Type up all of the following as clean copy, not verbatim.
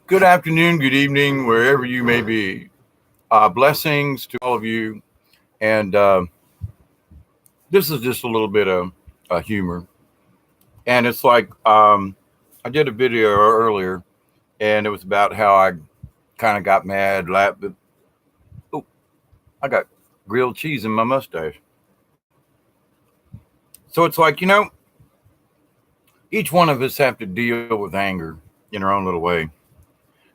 Good afternoon, good evening, wherever you may be. Blessings to all of you. And this is just a little bit of humor. And it's like I did a video earlier, and it was about how I kind of got mad. But, oh, I got grilled cheese in my mustache. So it's like, each one of us have to deal with anger in our own little way.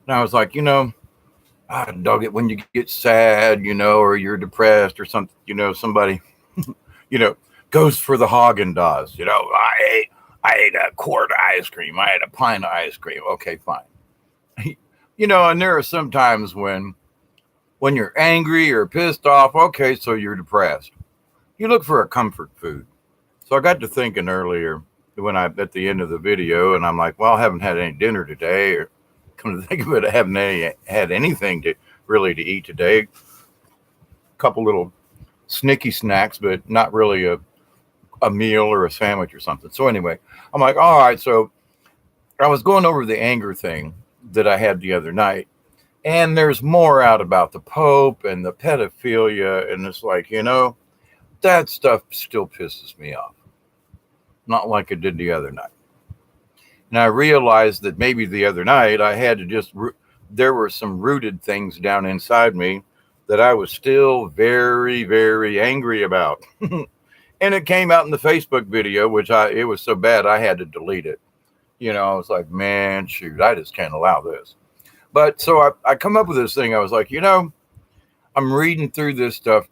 And I was like, I dug it when you get sad, or you're depressed or something, somebody, you know, goes for the Haagen Dazs. I ate a quart of ice cream. I ate a pint of ice cream. Okay, fine. And there are some times when you're angry or pissed off. Okay, so you're depressed. You look for a comfort food. So I got to thinking earlier when I at the end of the video, and I'm like, well, I haven't had any dinner today, or come to think of it, I haven't had anything to really to eat today. A couple little snicky snacks, but not really a meal or a sandwich or something. So anyway, I'm like, all right. So I was going over the anger thing that I had the other night, and there's more out about the Pope and the pedophilia, and it's like, that stuff still pisses me off. Not like it did the other night. And I realized that maybe the other night I had to there were some rooted things down inside me that I was still very, very angry about. And it came out in the Facebook video, it was so bad I had to delete it. I was like, man, shoot, I just can't allow this. But so I come up with this thing. I was like, I'm reading through this stuff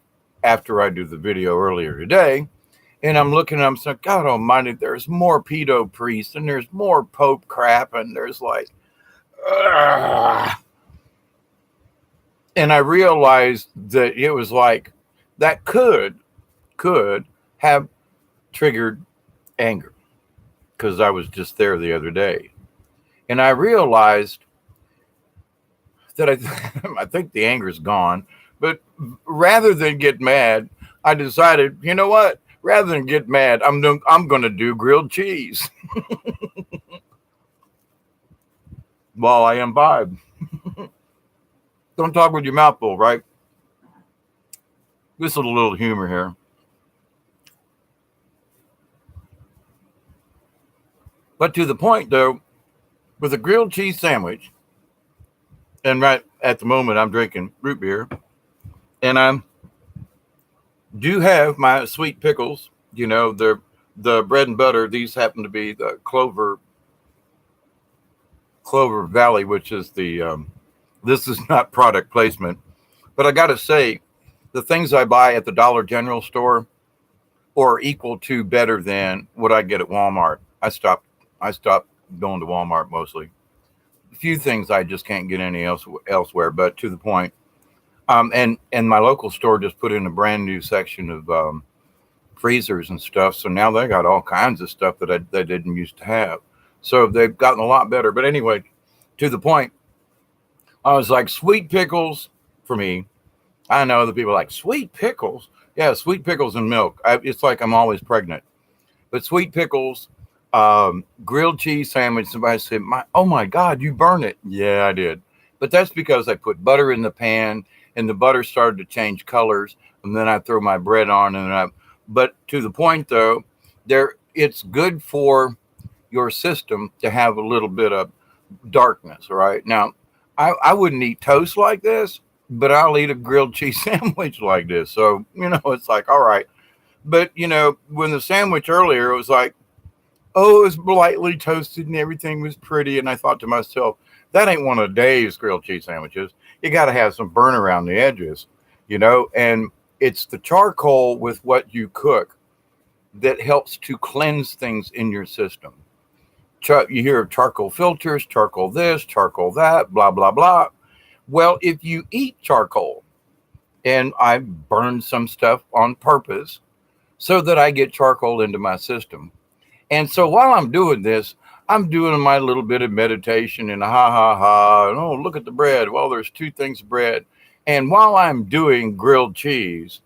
after I do the video earlier today. And I'm looking, I'm saying, God almighty, there's more pedo priests and there's more Pope crap. And there's like, ugh. And I realized that it was like, that could have triggered anger because I was just there the other day. And I realized that I think the anger is gone. But rather than get mad, I decided, you know what? Rather than get mad, I'm going to do grilled cheese while I imbibe. Don't talk with your mouth full, right? This is a little humor here. But to the point, though, with a grilled cheese sandwich, and right at the moment I'm drinking root beer, and I do have my sweet pickles. The bread and butter. These happen to be the Clover Valley, which is the. This is not product placement, but I got to say, the things I buy at the Dollar General store are equal to better than what I get at Walmart. I stopped going to Walmart mostly. A few things I just can't get elsewhere, but to the point. And my local store just put in a brand new section of freezers and stuff. So now they got all kinds of stuff that they didn't used to have. So they've gotten a lot better. But anyway, to the point, I was like, sweet pickles for me. I know the people are like, sweet pickles? Yeah, sweet pickles and milk. It's like I'm always pregnant. But sweet pickles, grilled cheese sandwich. Somebody said, oh my God, you burn it. Yeah, I did. But that's because I put butter in the pan and the butter started to change colors. And then I throw my bread on but to the point though, it's good for your system to have a little bit of darkness, right? Now, I wouldn't eat toast like this, but I'll eat a grilled cheese sandwich like this. So, it's like, all right. But, when the sandwich earlier, it was like, oh, it was lightly toasted and everything was pretty. And I thought to myself, that ain't one of Dave's grilled cheese sandwiches. You got to have some burn around the edges, and it's the charcoal with what you cook that helps to cleanse things in your system. You hear of charcoal filters, charcoal this, charcoal that, blah, blah, blah. Well, if you eat charcoal, and I burn some stuff on purpose so that I get charcoal into my system. And so while I'm doing this, I'm doing my little bit of meditation and ha, ha, ha. And, oh, look at the bread. Well, there's two things of bread. And while I'm doing grilled cheese,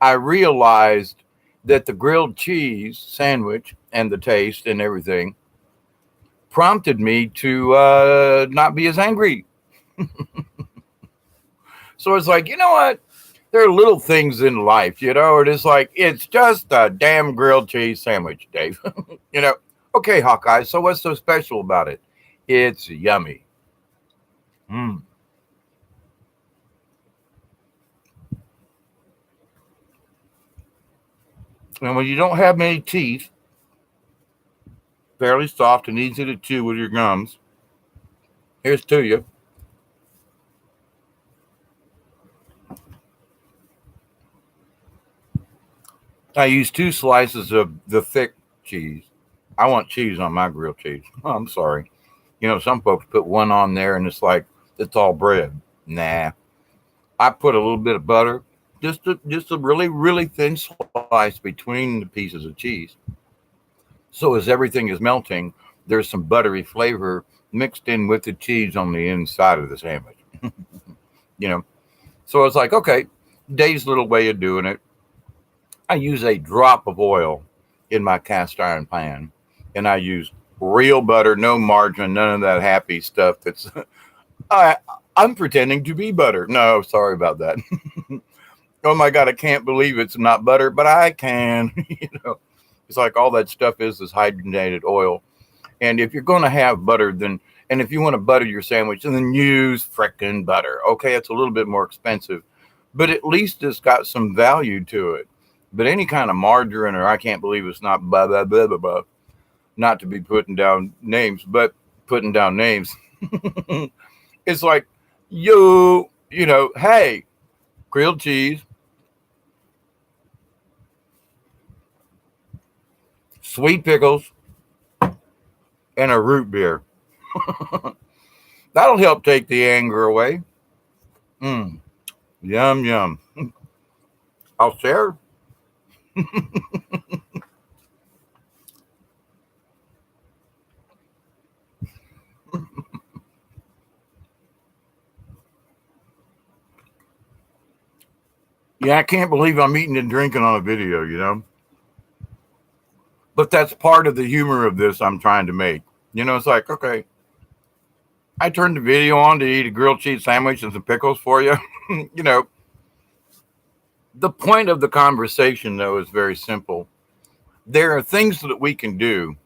I realized that the grilled cheese sandwich and the taste and everything prompted me to not be as angry. So it's like, you know what? There are little things in life, it is like, it's just a damn grilled cheese sandwich, Dave. you know, okay, Hawkeye, so what's so special about it? It's yummy. Mm. And when you don't have many teeth, fairly soft and easy to chew with your gums, here's to you. I use 2 slices of the thick cheese. I want cheese on my grilled cheese. Oh, I'm sorry. Some folks put one on there and it's like it's all bread. Nah, I put a little bit of butter, just a really really thin slice between the pieces of cheese. So as everything is melting, there's some buttery flavor mixed in with the cheese on the inside of the sandwich. you know, so it's like, okay, Dave's little way of doing it. I use a drop of oil in my cast iron pan, and I use real butter, no margarine, none of that happy stuff. I, I'm pretending to be butter. No, sorry about that. Oh my God, I can't believe it's not butter, but I can. It's like all that stuff is hydrogenated oil. And if you're going to have butter, and if you want to butter your sandwich, then use frickin' butter. Okay, it's a little bit more expensive, but at least it's got some value to it. But any kind of margarine, or I can't believe it's not blah, blah, blah, blah, blah, not to be putting down names, but putting down names. It's like, hey, grilled cheese, sweet pickles, and a root beer. That'll help take the anger away. Mm, yum, yum. I'll share. Yeah, I can't believe I'm eating and drinking on a video. But that's part of the humor of this I'm trying to make. It's like, okay, I turned the video on to eat a grilled cheese sandwich and some pickles for you. you know, the point of the conversation, though, is very simple. There are things that we can do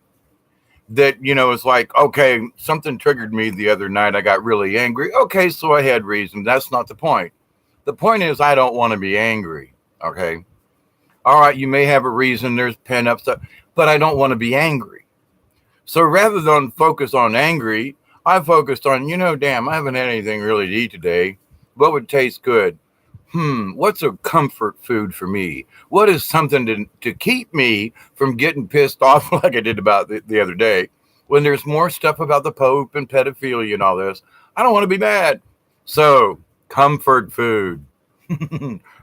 that, it's like, okay, something triggered me the other night. I got really angry. Okay, so I had reason. That's not the point. The point is, I don't want to be angry. Okay. All right, you may have a reason. There's pent up stuff, but I don't want to be angry. So rather than focus on angry, I focused on, damn, I haven't had anything really to eat today. What would taste good? What's a comfort food for me? What is something to keep me from getting pissed off like I did about the other day? When there's more stuff about the Pope and pedophilia and all this, I don't want to be mad. So, comfort food.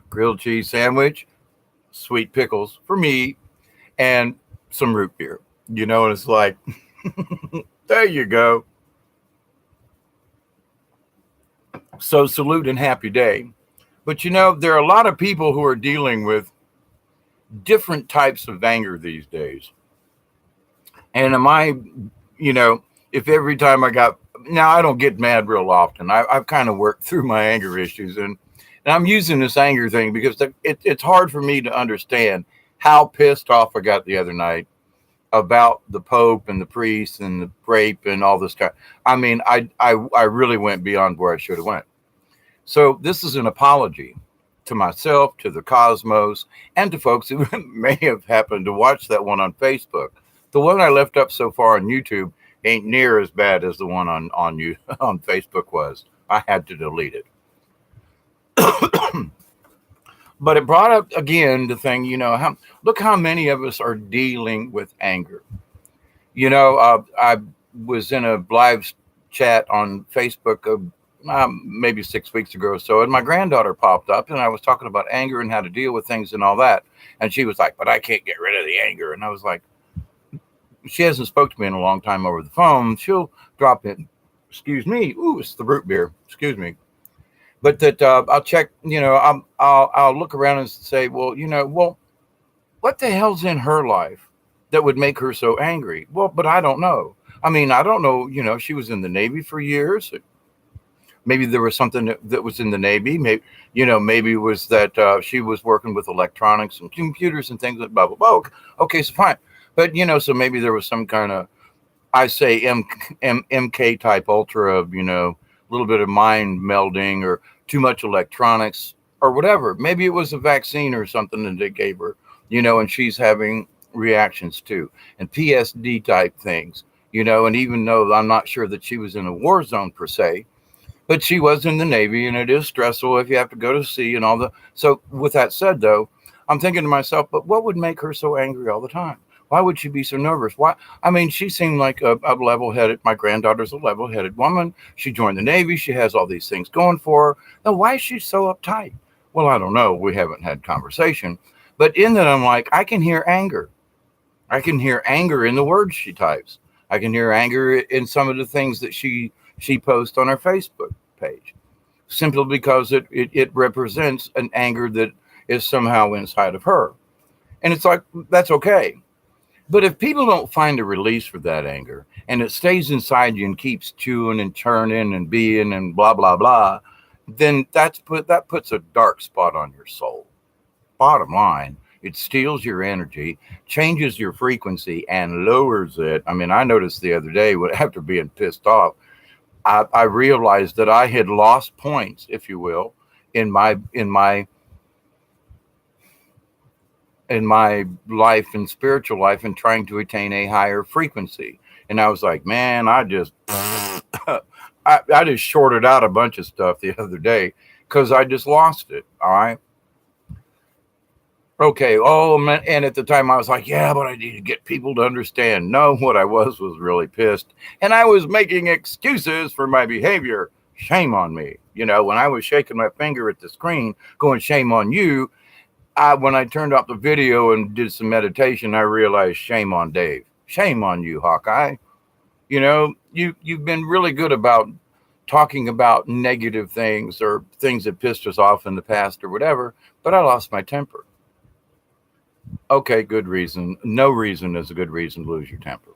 Grilled cheese sandwich, sweet pickles for me, and some root beer. And it's like, there you go. So, salute and happy day. But there are a lot of people who are dealing with different types of anger these days. And if every time now I don't get mad real often. I've kind of worked through my anger issues, and I'm using this anger thing because it's hard for me to understand how pissed off I got the other night about the Pope and the priests and the rape and all this kind. I mean, I really went beyond where I should have went. So this is an apology to myself, to the cosmos, and to folks who may have happened to watch that one on Facebook. The one I left up so far on YouTube ain't near as bad as the one on on Facebook was. I had to delete it. But it brought up again the thing, look how many of us are dealing with anger. I was in a live chat on Facebook maybe 6 weeks ago or so, and my granddaughter popped up, and I was talking about anger and how to deal with things and all that. And she was like, but I can't get rid of the anger. And I was like, she hasn't spoke to me in a long time over the phone. She'll drop in, excuse me. Ooh, it's the root beer. Excuse me. But that I'll check, I'll look around and say, well, what the hell's in her life that would make her so angry? Well, but I don't know. I mean, I don't know. She was in the Navy for years. Maybe there was something that was in the Navy. Maybe it was that she was working with electronics and computers and things like blah blah blah. Okay, okay, so fine. But so maybe there was some kind of, I say, MK type ultra of a little bit of mind melding or too much electronics or whatever. Maybe it was a vaccine or something that they gave her, and she's having reactions to and PSD type things. And even though I'm not sure that she was in a war zone per se, but she was in the Navy, and it is stressful if you have to go to sea and all the. So, with that said, though, I'm thinking to myself, but what would make her so angry all the time? Why would she be so nervous? Why? I mean, she seemed like a level-headed. My granddaughter's a level-headed woman. She joined the Navy. She has all these things going for her. Now, why is she so uptight? Well, I don't know. We haven't had conversation, but in that, I'm like, I can hear anger. I can hear anger in the words she types. I can hear anger in some of the things that she posts on her Facebook page, simply because it represents an anger that is somehow inside of her. And it's like, that's okay. But if people don't find a release for that anger and it stays inside you and keeps chewing and churning and being and blah blah blah, then that puts a dark spot on your soul. Bottom line, it steals your energy, changes your frequency, and lowers it. I mean, I noticed the other day after being pissed off, I realized that I had lost points, if you will, in my life and spiritual life and trying to attain a higher frequency. And I was like, man, I just I just shorted out a bunch of stuff the other day because I just lost it. All right. Okay. Oh man. And at the time I was like, yeah, but I need to get people to understand. No, what I was really pissed. And I was making excuses for my behavior. Shame on me. When I was shaking my finger at the screen, going, shame on you. When I turned off the video and did some meditation, I realized, shame on Dave. Shame on you, Hawkeye. You've been really good about talking about negative things or things that pissed us off in the past or whatever, but I lost my temper. Okay, good reason. No reason is a good reason to lose your temper.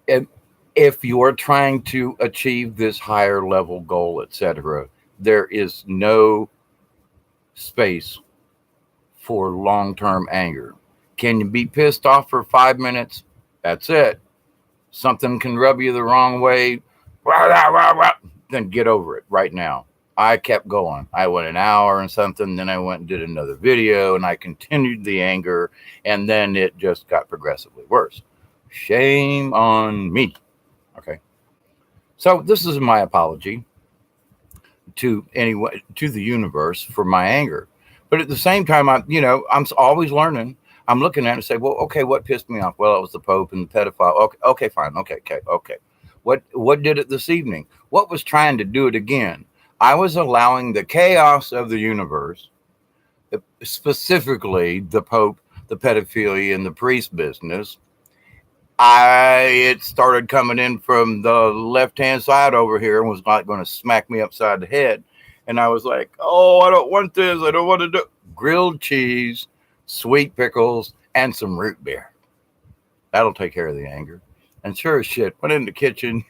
And if you're trying to achieve this higher level goal, etc., there is no space for long-term anger. Can you be pissed off for 5 minutes? That's it. Something can rub you the wrong way. Then get over it right now. I kept going. I went an hour and something, then I went and did another video, and I continued the anger, and then it just got progressively worse. Shame on me. Okay. So this is my apology to the universe for my anger. But at the same time, I'm always learning. I'm looking at it and say, well, okay, what pissed me off? Well, it was the Pope and the pedophile. Okay, fine. Okay. What did it this evening? What was trying to do it again? I was allowing the chaos of the universe, specifically the Pope, the pedophilia, and the priest business. It started coming in from the left-hand side over here and was not going to smack me upside the head. And I was like, oh, I don't want this. I don't want to do grilled cheese, sweet pickles, and some root beer. That'll take care of the anger. And sure as shit, went in the kitchen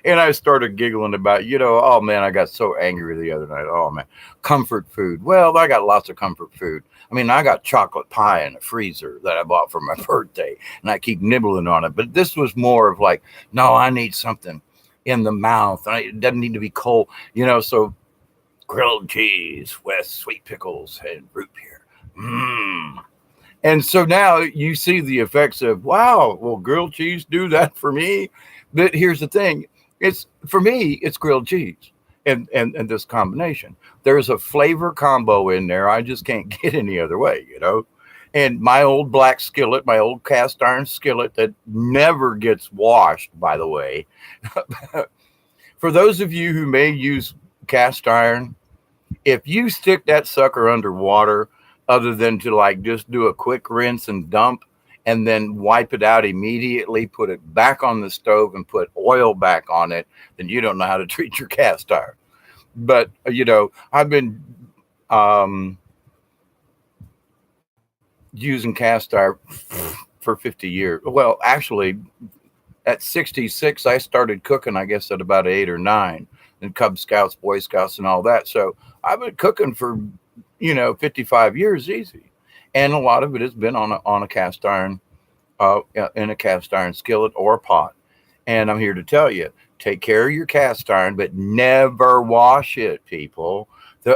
and I started giggling about, oh man, I got so angry the other night. Oh man, comfort food. Well, I got lots of comfort food. I mean, I got chocolate pie in the freezer that I bought for my birthday and I keep nibbling on it. But this was more of like, no, I need something in the mouth. It doesn't need to be cold, so grilled cheese with sweet pickles and root beer. And so now you see the effects of, wow, will grilled cheese do that for me? But here's the thing. For me, it's grilled cheese and this combination. There's a flavor combo in there. I just can't get any other way, And my old black skillet, my old cast iron skillet that never gets washed, by the way. For those of you who may use cast iron, if you stick that sucker underwater, other than to just do a quick rinse and dump and then wipe it out immediately, put it back on the stove and put oil back on it, then you don't know how to treat your cast iron. But, I've been using cast iron for 50 years. Well, actually, At 66, I started cooking, I guess, at about 8 or 9, and Cub Scouts, Boy Scouts, and all that. So I've been cooking for, 55 years easy. And a lot of it has been on a cast iron, in a cast iron skillet or pot. And I'm here to tell you, take care of your cast iron, but never wash it, people.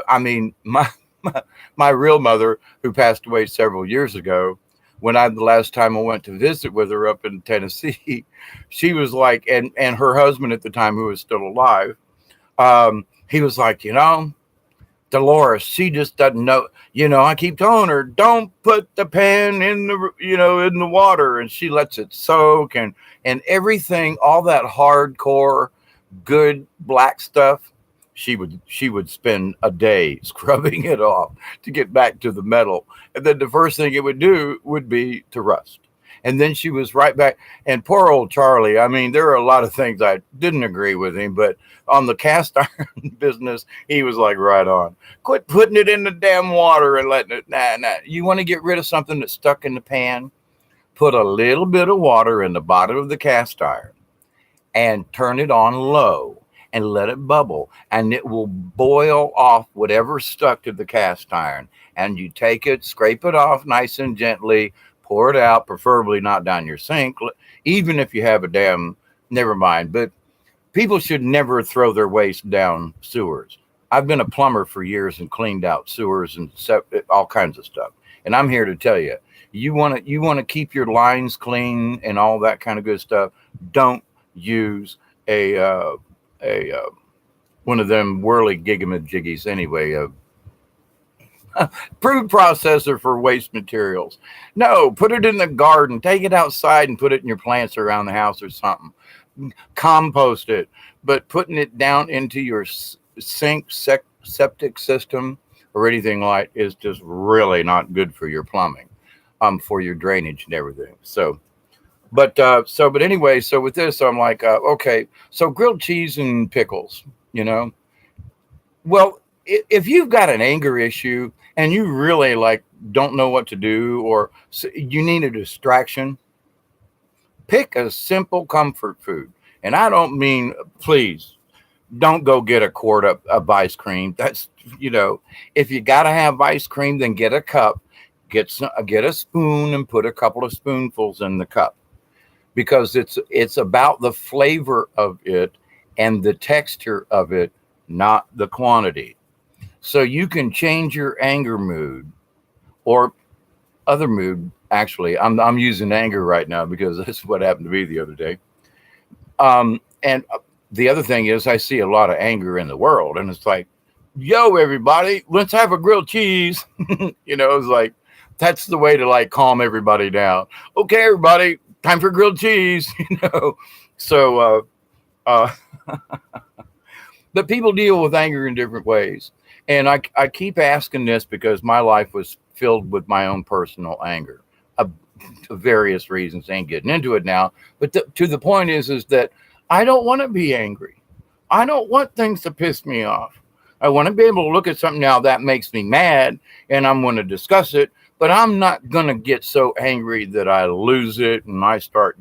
I mean, my real mother, who passed away several years ago, the last time I went to visit with her up in Tennessee, she was like, and her husband at the time, who was still alive, he was like, Dolores, she just doesn't know. I keep telling her, don't put the pan in the water, and she lets it soak and everything, all that hardcore, good black stuff. She would spend a day scrubbing it off to get back to the metal, and then the first thing it would do would be to rust. And then she was right back. And poor old Charlie, I mean, there are a lot of things I didn't agree with him, but on the cast iron business, he was like, right on. Quit putting it in the damn water and letting it, nah. You want to get rid of something that's stuck in the pan? Put a little bit of water in the bottom of the cast iron and turn it on low and let it bubble, and it will boil off whatever's stuck to the cast iron. And you take it, scrape it off nice and gently, pour it out, preferably not down your sink, even if you have never mind. But people should never throw their waste down sewers. I've been a plumber for years and cleaned out sewers and all kinds of stuff. And I'm here to tell you, you want to keep your lines clean and all that kind of good stuff. Don't use a one of them whirly gigamajiggies anyway. Food processor for waste materials. No, put it in the garden. Take it outside and put it in your plants around the house or something. Compost it. But putting it down into your sink, septic system or anything like is just really not good for your plumbing, for your drainage and everything. But anyway, so with this, I'm like, okay, so grilled cheese and pickles, well, if you've got an anger issue and you really don't know what to do, or you need a distraction, pick a simple comfort food. And I don't mean, please don't go get a quart of ice cream. That's, if you got to have ice cream, then get a cup, get a spoon and put a couple of spoonfuls in the cup, because it's about the flavor of it and the texture of it, not the quantity. So you can change your anger mood or other mood. Actually, I'm using anger right now because that's what happened to me the other day. And the other thing is, I see a lot of anger in the world, and it's like, yo, everybody, let's have a grilled cheese. It's like, that's the way to calm everybody down. Okay, everybody, time for grilled cheese. So but people deal with anger in different ways. And I keep asking this because my life was filled with my own personal anger, for various reasons. Ain't getting into it now. But to the point is that I don't want to be angry. I don't want things to piss me off. I want to be able to look at something now that makes me mad, and I'm going to discuss it. But I'm not going to get so angry that I lose it and I start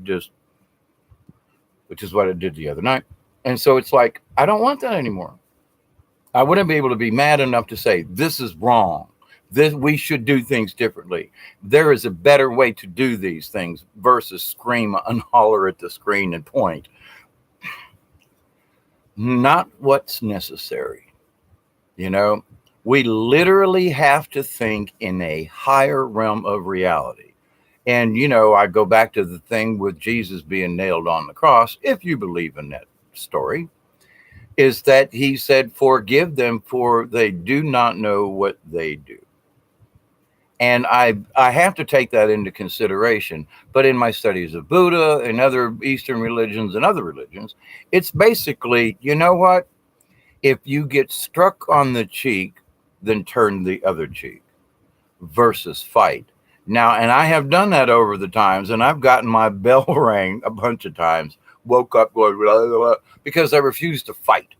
which is what I did the other night. And so it's like, I don't want that anymore. I wouldn't be able to be mad enough to say, this is wrong. We should do things differently. There is a better way to do these things versus scream and holler at the screen and point. Not what's necessary. We literally have to think in a higher realm of reality. And, I go back to the thing with Jesus being nailed on the cross, if you believe in that story, is that he said, forgive them, for they do not know what they do. And I have to take that into consideration. But in my studies of Buddha and other Eastern religions and other religions, it's basically, you know what? If you get struck on the cheek, then turn the other cheek versus fight. Now, and I have done that over the times, and I've gotten my bell rang a bunch of times, woke up going, blah, blah, blah, because I refused to fight.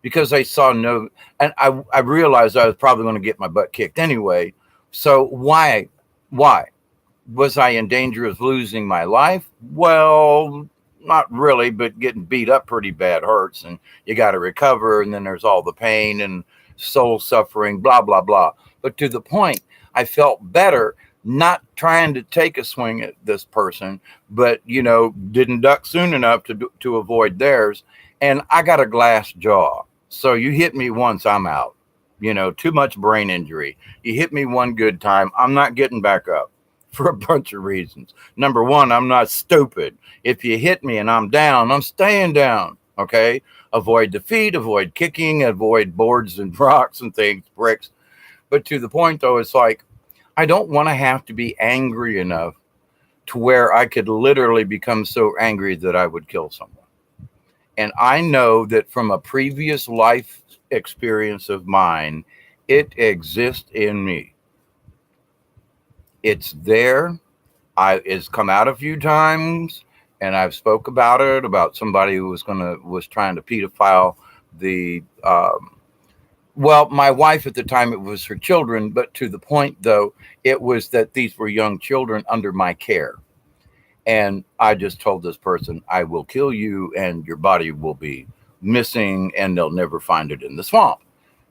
Because I saw and I realized I was probably going to get my butt kicked anyway. So why was I in danger of losing my life? Well, not really, but getting beat up pretty bad hurts, and you got to recover, and then there's all the pain and soul suffering, blah blah blah. But to the point, I felt better not trying to take a swing at this person, but didn't duck soon enough to avoid theirs, and I got a glass jaw. So you hit me once, I'm out. Too much brain injury. You hit me one good time, I'm not getting back up for a bunch of reasons. Number one, I'm not stupid. If you hit me and I'm down, I'm staying down. Okay. Avoid defeat, avoid kicking, avoid boards and rocks and things, bricks. But to the point though, it's like, I don't want to have to be angry enough to where I could literally become so angry that I would kill someone. And I know that from a previous life experience of mine, it exists in me. It's there. It's come out a few times, and I've spoke about it, about somebody who was trying to pedophile the well, my wife at the time. It was her children, but to the point though, it was that these were young children under my care. And I just told this person, I will kill you and your body will be missing and they'll never find it in the swamp.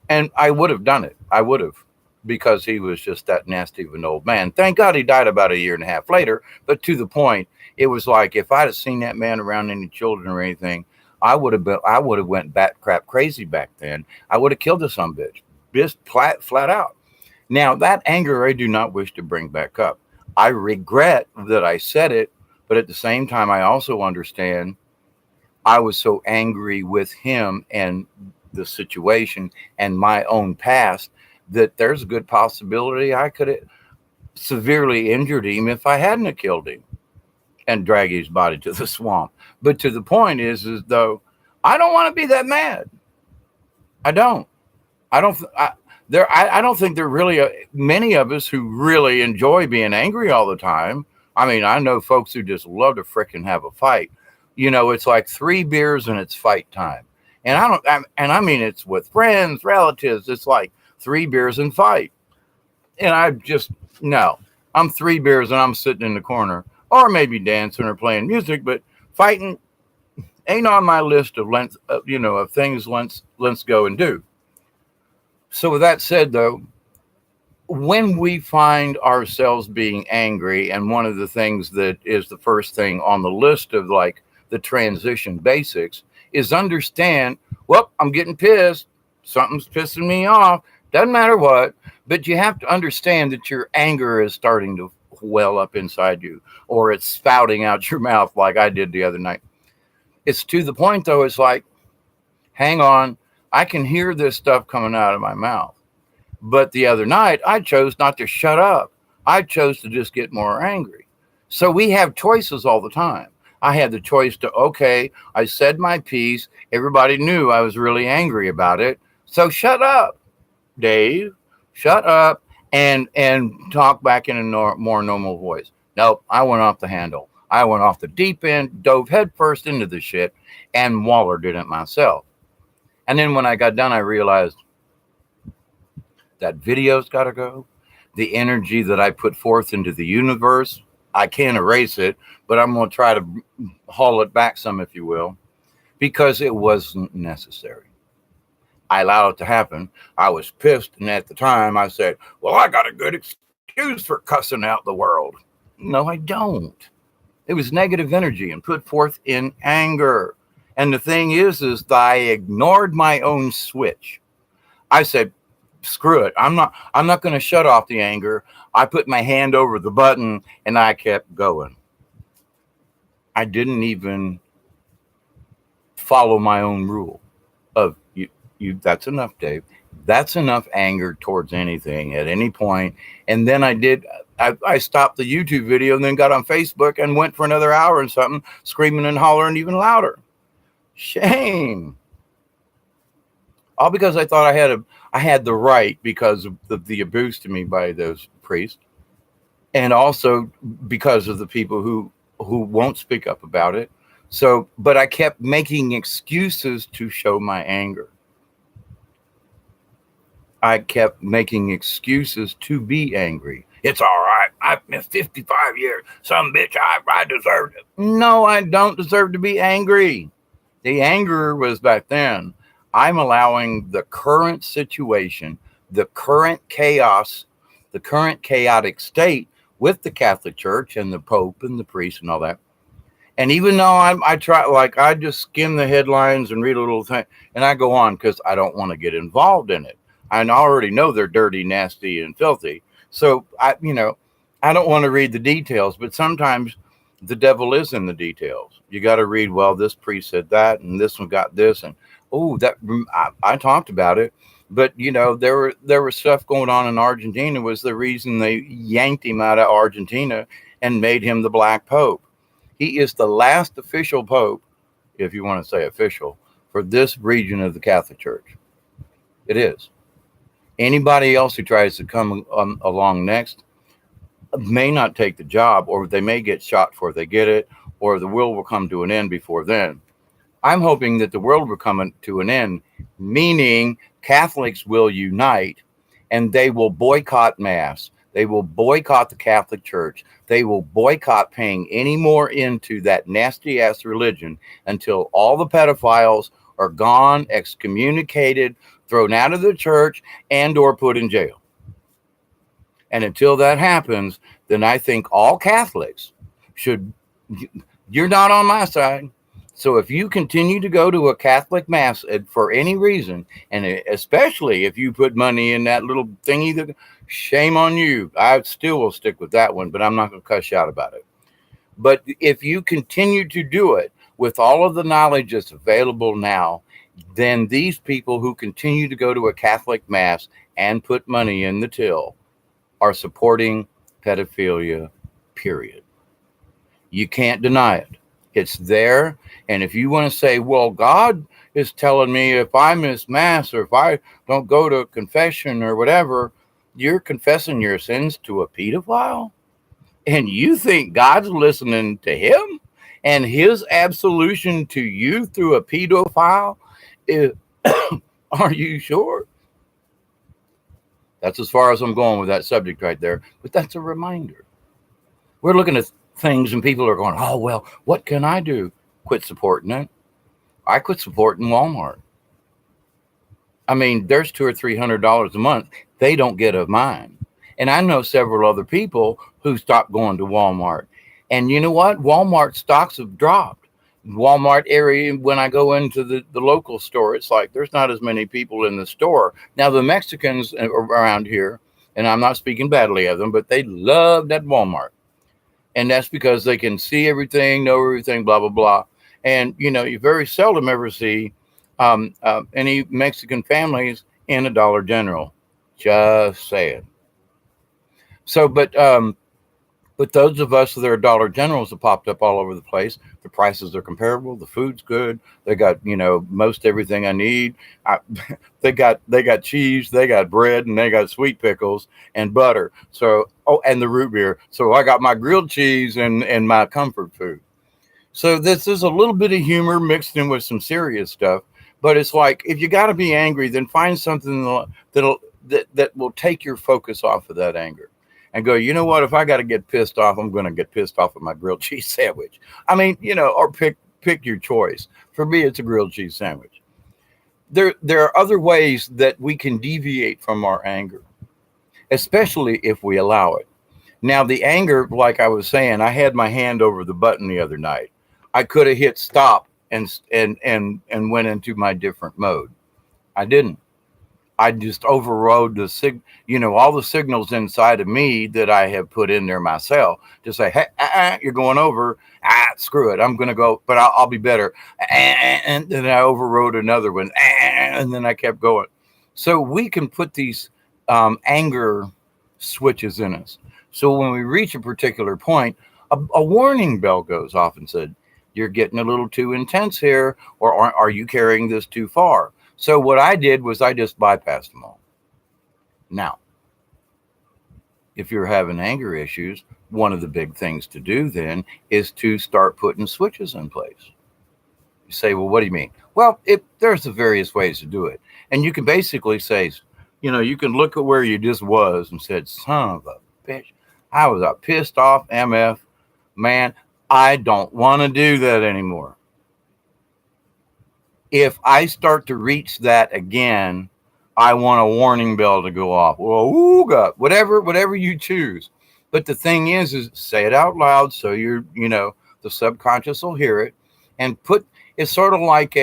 And I would have done it. I would have, because he was just that nasty of an old man. Thank God he died about a year and a half later. But to the point, it was like, if I'd have seen that man around any children or anything, I would have went bat crap crazy back then. I would have killed the son bitch, just flat out. Now that anger I do not wish to bring back up. I regret that I said it, but at the same time, I also understand I was so angry with him and the situation and my own past that there's a good possibility I could have severely injured him if I hadn't have killed him and dragged his body to the swamp. But to the point is though, I don't want to be that mad. I don't. I don't think there really many of us who really enjoy being angry all the time. I mean, I know folks who just love to frickin' have a fight. It's like 3 beers and it's fight time. And I mean, it's with friends, relatives. It's like 3 beers and fight. And no, I'm 3 beers and I'm sitting in the corner or maybe dancing or playing music, but fighting ain't on my list of of things let's go and do. So with that said though, when we find ourselves being angry, and one of the things that is the first thing on the list of like the transition basics is understand, well, I'm getting pissed. Something's pissing me off. Doesn't matter what, but you have to understand that your anger is starting to well up inside you, or it's spouting out your mouth like I did the other night. It's to the point though, it's like, hang on, I can hear this stuff coming out of my mouth. But the other night, I chose not to shut up. I chose to just get more angry. So we have choices all the time. I had the choice to, okay, I said my piece. Everybody knew I was really angry about it. So shut up, Dave. Shut up and talk back in a more normal voice. Nope, I went off the handle. I went off the deep end, dove headfirst into the shit, and wallered in it myself. And then when I got done, I realized, that video's got to go. The energy that I put forth into the universe, I can't erase it, but I'm going to try to haul it back some, if you will, because it wasn't necessary. I allowed it to happen. I was pissed. And at the time I said, well, I got a good excuse for cussing out the world. No, I don't. It was negative energy and put forth in anger. And the thing is that I ignored my own switch. I said, screw it. I'm not going to shut off the anger. I put my hand over the button and I kept going. I didn't even follow my own rule of you. That's enough, Dave. That's enough anger towards anything at any point. And then I stopped the YouTube video and then got on Facebook and went for another hour and something, screaming and hollering even louder. Shame. All because I thought I had the right because of the abuse to me by those priests, and also because of the people who won't speak up about it. So, but I kept making excuses to show my anger. I kept making excuses to be angry. It's all right. I've been 55 years. Some bitch, I deserved it. No, I don't deserve to be angry. The anger was back then. I'm allowing the current situation, the current chaos, the current chaotic state with the Catholic Church and the Pope and the priest and all that. And even though I try, like, I just skim the headlines and read a little thing, and I go on because I don't want to get involved in it. I already know they're dirty, nasty, and filthy. So I don't want to read the details. But sometimes the devil is in the details. You got to read. Well, this priest said that, and this one got this, and I talked about it. But there was stuff going on in Argentina. Was the reason they yanked him out of Argentina and made him the Black Pope. He is the last official pope, if you want to say official, for this region of the Catholic Church. It is. Anybody else who tries to come along next may not take the job, or they may get shot before they get it, or the world will come to an end before then. I'm hoping that the world will come to an end, meaning Catholics will unite and they will boycott Mass. They will boycott the Catholic Church. They will boycott paying any more into that nasty ass religion until all the pedophiles are gone, excommunicated, thrown out of the church, and or put in jail. And until that happens, then I think all Catholics should, you're not on my side. So if you continue to go to a Catholic Mass for any reason, and especially if you put money in that little thingy, shame on you. I still will stick with that one, but I'm not going to cuss you out about it. But if you continue to do it with all of the knowledge that's available now, then these people who continue to go to a Catholic Mass and put money in the till are supporting pedophilia, period. You can't deny it. It's there. And if you want to say, well, God is telling me if I miss Mass or if I don't go to confession or whatever, you're confessing your sins to a pedophile? And you think God's listening to him? And his absolution to you through a pedophile? Are you sure? That's as far as I'm going with that subject right there. But that's a reminder. We're looking at things and people are going, oh, well, what can I do? Quit supporting it. I quit supporting Walmart. I mean, there's $200 or $300 a month they don't get of mine. And I know several other people who stopped going to Walmart. And you know what? Walmart stocks have dropped. Walmart area, when I go into the local store, it's like there's not as many people in the store. Now, the Mexicans around here, and I'm not speaking badly of them, but they love that Walmart. And that's because they can see everything, know everything, blah, blah, blah. And, you very seldom ever see any Mexican families in a Dollar General. Just saying. So, but those of us that are Dollar Generals have popped up all over the place. The prices are comparable. The food's good. They got, most everything I need. They got cheese, they got bread, and they got sweet pickles and butter. So, and the root beer. So I got my grilled cheese and my comfort food. So this is a little bit of humor mixed in with some serious stuff. But it's like, if you got to be angry, then find something that will take your focus off of that anger. And go, you know what? If I got to get pissed off, I'm going to get pissed off at my grilled cheese sandwich. I mean, or pick your choice. For me, it's a grilled cheese sandwich. There are other ways that we can deviate from our anger, especially if we allow it. Now, the anger, like I was saying, I had my hand over the button the other night. I could have hit stop and went into my different mode. I didn't. I just overrode all the signals inside of me that I have put in there myself to say, hey, you're going over. Screw it. I'm going to go, but I'll be better. And then I overrode another one. And then I kept going. So we can put these anger switches in us. So when we reach a particular point, a warning bell goes off and said, you're getting a little too intense here, or are you carrying this too far? So what I did was I just bypassed them all. Now, if you're having anger issues, one of the big things to do then is to start putting switches in place. You say, well, what do you mean? Well, there's the various ways to do it. And you can basically say, you can look at where you just was and said, son of a bitch, I was a pissed off MF. Man, I don't want to do that anymore. If I start to reach that again, I want a warning bell to go off. Well, ooh, God, whatever you choose. But the thing is say it out loud so the subconscious will hear it, and put. It's sort of like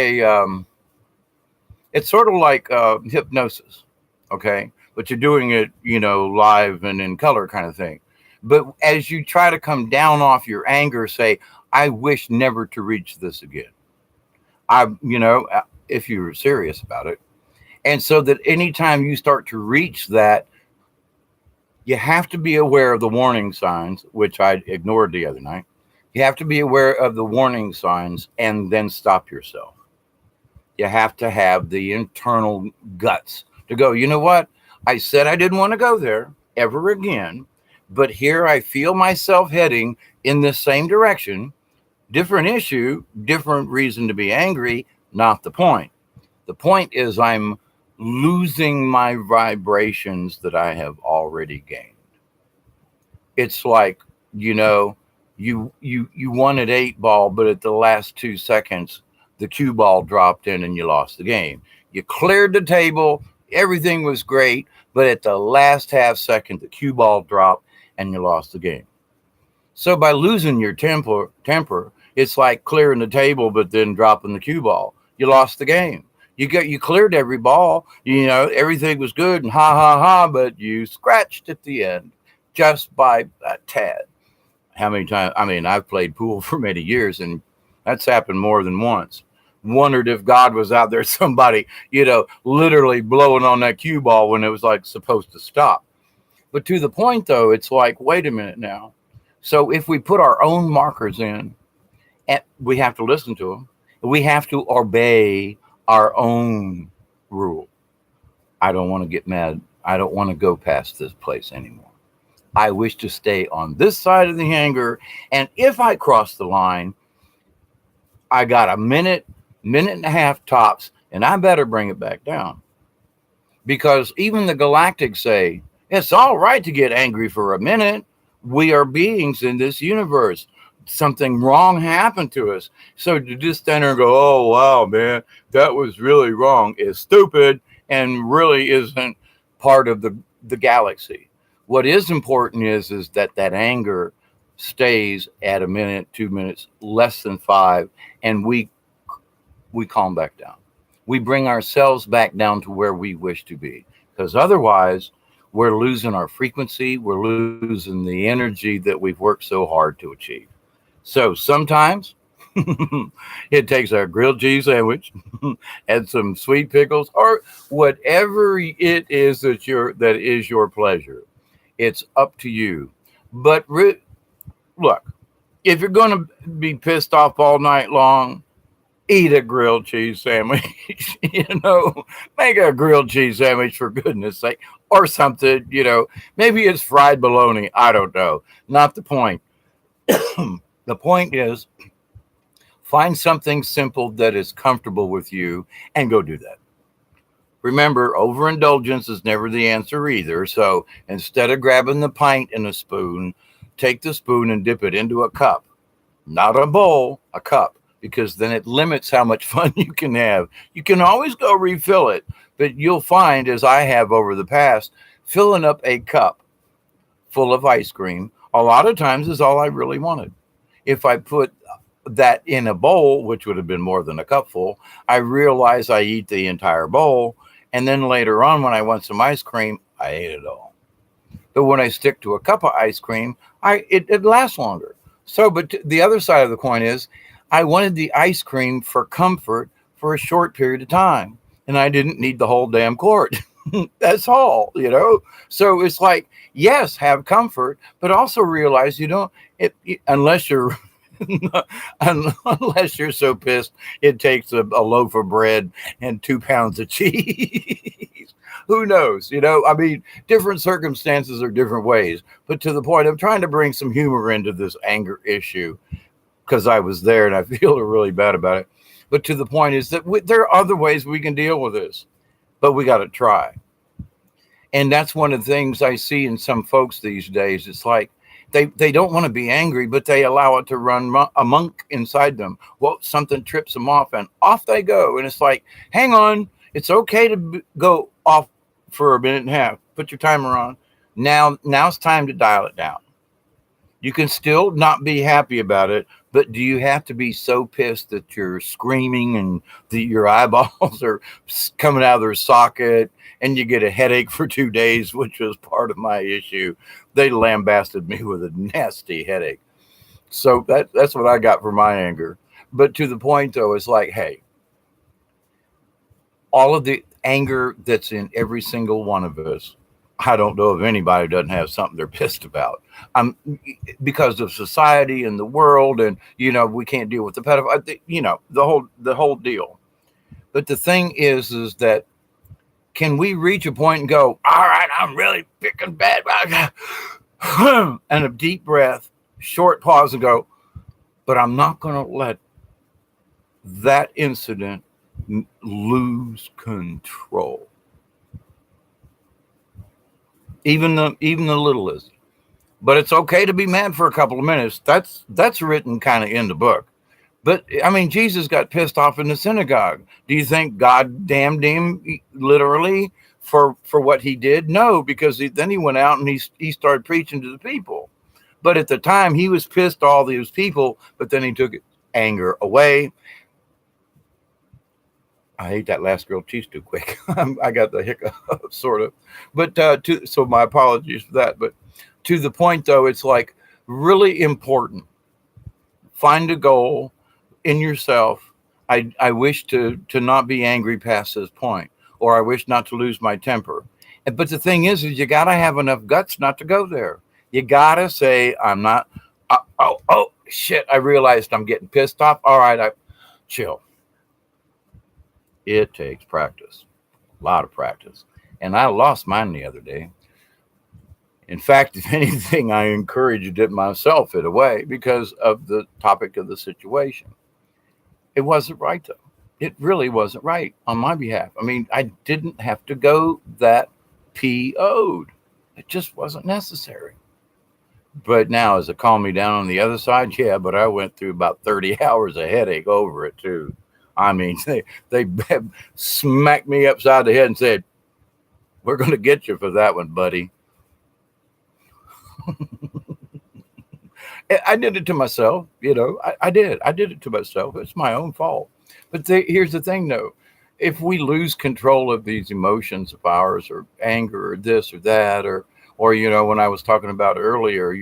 hypnosis, okay? But you're doing it, live and in color kind of thing. But as you try to come down off your anger, say, I wish never to reach this again. If you're serious about it. And so that anytime you start to reach that, you have to be aware of the warning signs, which I ignored the other night. You have to be aware of the warning signs and then stop yourself. You have to have the internal guts to go, you know what? I said I didn't want to go there ever again, but here I feel myself heading in the same direction. Different issue, different reason to be angry, not the point. The point is I'm losing my vibrations that I have already gained. It's like, you wanted 8-ball, but at the last 2 seconds, the cue ball dropped in and you lost the game. You cleared the table, everything was great, but at the last half second, the cue ball dropped and you lost the game. So by losing your temper, it's like clearing the table, but then dropping the cue ball. You lost the game. You cleared every ball. Everything was good and ha, but you scratched at the end just by a tad. How many times? I mean, I've played pool for many years, and that's happened more than once. Wondered if God was out there, somebody, literally blowing on that cue ball when it was like supposed to stop. But to the point, though, it's like, wait a minute now. So if we put our own markers in, and we have to listen to them, we have to obey our own rule. I don't want to get mad. I don't want to go past this place anymore. I wish to stay on this side of the anger. And if I cross the line, I got a minute and a half tops, and I better bring it back down. Because even the galactics say, it's all right to get angry for a minute. We are beings in this universe. Something wrong happened to us. So to just stand there and go, oh, wow, man, that was really wrong, is stupid and really isn't part of the galaxy. What is important is that anger stays at a minute, 2 minutes, less than 5, and we calm back down. We bring ourselves back down to where we wish to be, because otherwise we're losing our frequency. We're losing the energy that we've worked so hard to achieve. So sometimes it takes a grilled cheese sandwich and some sweet pickles or whatever it is that is your pleasure. It's up to you. But look, if you're going to be pissed off all night long, eat a grilled cheese sandwich. Make a grilled cheese sandwich for goodness sake, or something. Maybe it's fried bologna. I don't know. Not the point. The point is, find something simple that is comfortable with you and go do that. Remember, overindulgence is never the answer either. So instead of grabbing the pint in a spoon, take the spoon and dip it into a cup. Not a bowl, a cup, because then it limits how much fun you can have. You can always go refill it, but you'll find, as I have over the past, filling up a cup full of ice cream a lot of times is all I really wanted. If I put that in a bowl, which would have been more than a cupful, I realize I eat the entire bowl. And then later on, when I want some ice cream, I ate it all. But when I stick to a cup of ice cream, it lasts longer. So, but the other side of the coin is I wanted the ice cream for comfort for a short period of time. And I didn't need the whole damn quart. That's all, So it's like, yes, have comfort, but also realize you don't, unless you're unless you're so pissed it takes a loaf of bread and 2 pounds of cheese. Who knows? I mean, different circumstances are different ways. But to the point, I'm trying to bring some humor into this anger issue because I was there and I feel really bad about it. But to the point is that there are other ways we can deal with this, but we got to try. And that's one of the things I see in some folks these days. It's like, They don't want to be angry, but they allow it to run amok inside them. Well, something trips them off, and off they go. And it's like, hang on, it's okay to go off for a minute and a half. Put your timer on. Now it's time to dial it down. You can still not be happy about it, but do you have to be so pissed that you're screaming and your eyeballs are coming out of their socket and you get a headache for 2 days, which was part of my issue? They lambasted me with a nasty headache. So that's what I got for my anger. But to the point, though, it's like, hey, all of the anger that's in every single one of us, I don't know of anybody who doesn't have something they're pissed about. Because of society and the world, and we can't deal with the pedophile, the whole deal. But the thing is that can we reach a point and go, all right, I'm really picking bad, and a deep breath, short pause, and go, but I'm not going to let that incident lose control. Even the littlest. But it's okay to be mad for a couple of minutes. That's written kind of in the book. But I mean, Jesus got pissed off in the synagogue. Do you think God damned him literally for what he did? No, because then he went out and he started preaching to the people. But at the time, he was pissed at all these people, but then he took anger away. I ate that last grilled cheese too quick. I got the hiccup, sort of. But so my apologies for that. But to the point, though, it's like really important. Find a goal in yourself. I wish to not be angry past this point, or I wish not to lose my temper. But the thing is you got to have enough guts not to go there. You got to say, I'm not. Oh, shit. I realized I'm getting pissed off. All right, chill. It takes practice, a lot of practice. And I lost mine the other day. In fact, if anything, I encouraged it myself in a way because of the topic of the situation. It wasn't right, though. It really wasn't right on my behalf. I mean, I didn't have to go that PO'd. It just wasn't necessary. But now, as it calmed me down on the other side, yeah, but I went through about 30 hours of headache over it, too. I mean, they smacked me upside the head and said, we're going to get you for that one, buddy. I did it to myself. I did it to myself. It's my own fault. But here's the thing, though. If we lose control of these emotions of ours, or anger, or this or that, or when I was talking about earlier,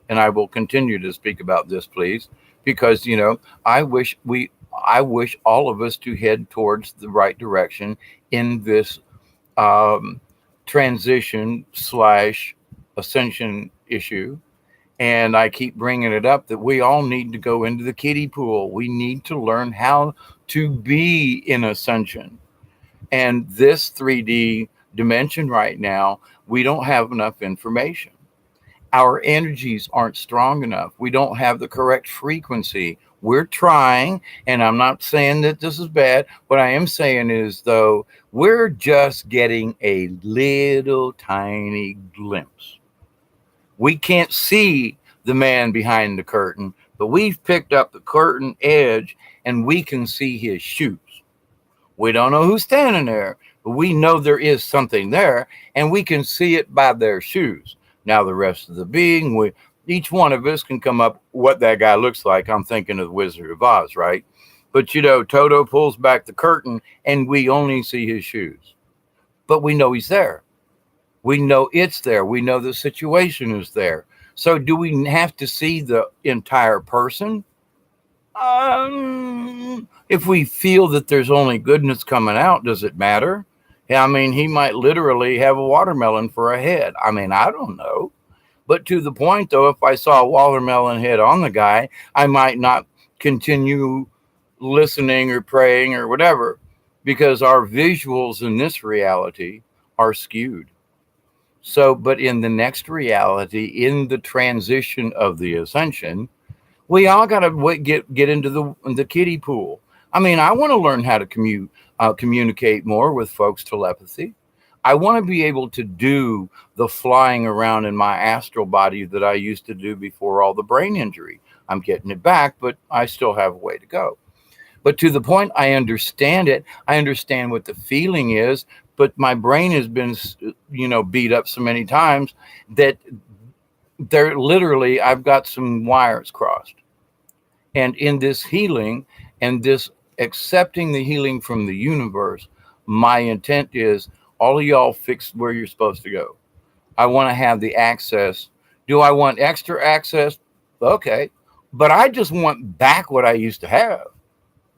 and I will continue to speak about this, please, because, I wish all of us to head towards the right direction in this transition / ascension issue. And I keep bringing it up that we all need to go into the kiddie pool. We need to learn how to be in ascension. And this 3D dimension right now, we don't have enough information. Our energies aren't strong enough. We don't have the correct frequency. We're trying, and I'm not saying that this is bad. What I am saying is, though, we're just getting a little tiny glimpse. We can't see the man behind the curtain, but we've picked up the curtain edge, and we can see his shoes. We don't know who's standing there, but we know there is something there, and we can see it by their shoes. Now, the rest of the being, each one of us can come up what that guy looks like. I'm thinking of the Wizard of Oz, right? But, Toto pulls back the curtain, and we only see his shoes. But we know he's there. We know it's there. We know the situation is there. So do we have to see the entire person? If we feel that there's only goodness coming out, does it matter? I mean, he might literally have a watermelon for a head. I mean, I don't know. But to the point, though, if I saw a watermelon head on the guy, I might not continue listening or praying or whatever, because our visuals in this reality are skewed. So, but in the next reality, in the transition of the ascension, we all got to get into the kiddie pool. I mean, I want to learn how to communicate more with folks, telepathy. I want to be able to do the flying around in my astral body that I used to do before all the brain injury. I'm getting it back, but I still have a way to go. But to the point, I understand it. I understand what the feeling is, but my brain has been, beat up so many times that I've got some wires crossed. And in this healing and this accepting the healing from the universe, my intent is all of y'all fix where you're supposed to go. I want to have the access. Do I want extra access? Okay. But I just want back what I used to have.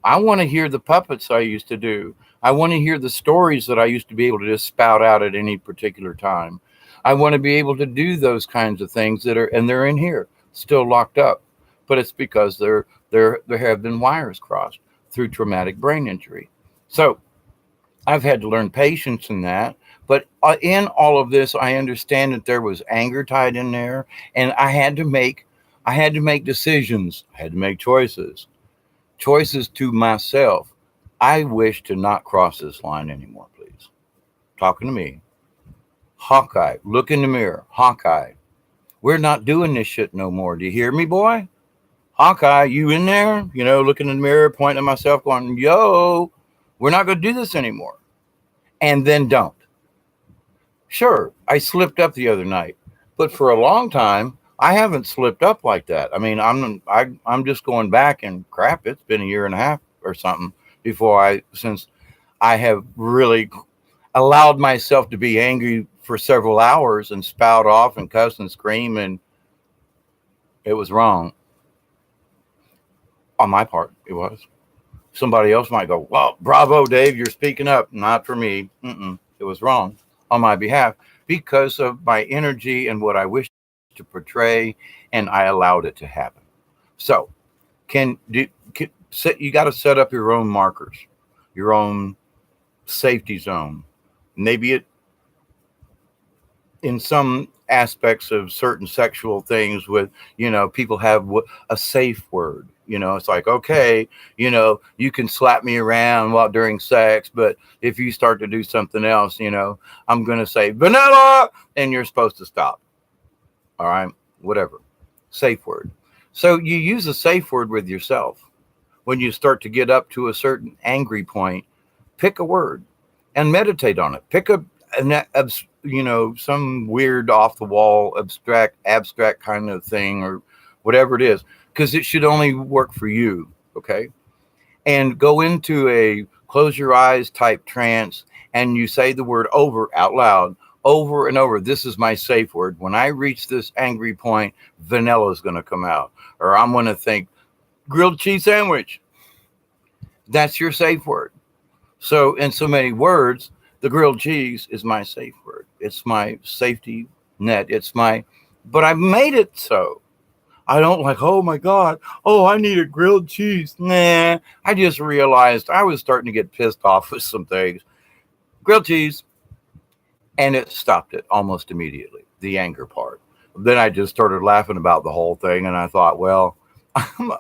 I want to hear the puppets I used to do. I want to hear the stories that I used to be able to just spout out at any particular time. I want to be able to do those kinds of things and they're in here, still locked up. But it's because there have been wires crossed through traumatic brain injury. So I've had to learn patience in that. But in all of this, I understand that there was anger tied in there, and I had to make decisions. I had to make choices to myself. I wish to not cross this line anymore, please. Talking to me. Hawkeye, look in the mirror. Hawkeye, we're not doing this shit no more. Do you hear me, boy? Hawkeye, you in there? Looking in the mirror, pointing at myself, going, yo, we're not going to do this anymore. And then don't. Sure, I slipped up the other night, but for a long time, I haven't slipped up like that. I mean, I'm just going back and crap. It's been a year and a half or something since I have really allowed myself to be angry for several hours and spout off and cuss and scream, and it was wrong. On my part, it was. Somebody else might go, well, bravo, Dave, you're speaking up. Not for me. It was wrong on my behalf because of my energy and what I wish to portray, and I allowed it to happen. So you got to set up your own markers, your own safety zone. Maybe it in some aspects of certain sexual things with, people have a safe word. It's like, okay, you can slap me around during sex, but if you start to do something else, I'm going to say vanilla and you're supposed to stop. All right, whatever. Safe word. So you use a safe word with yourself. When you start to get up to a certain angry point, pick a word and meditate on it. Pick some weird off the wall, abstract kind of thing or whatever it is, because it should only work for you. Okay. And go into a close your eyes type trance and you say the word over out loud, over and over. This is my safe word. When I reach this angry point, vanilla is going to come out, or I'm going to think grilled cheese sandwich. That's your safe word. So in so many words, the grilled cheese is my safe word. It's my safety net. But I've made it so. I don't like, oh my God, I need a grilled cheese. Nah, I just realized I was starting to get pissed off with some things. Grilled cheese. And it stopped it almost immediately, the anger part. Then I just started laughing about the whole thing. And I thought, well, I'm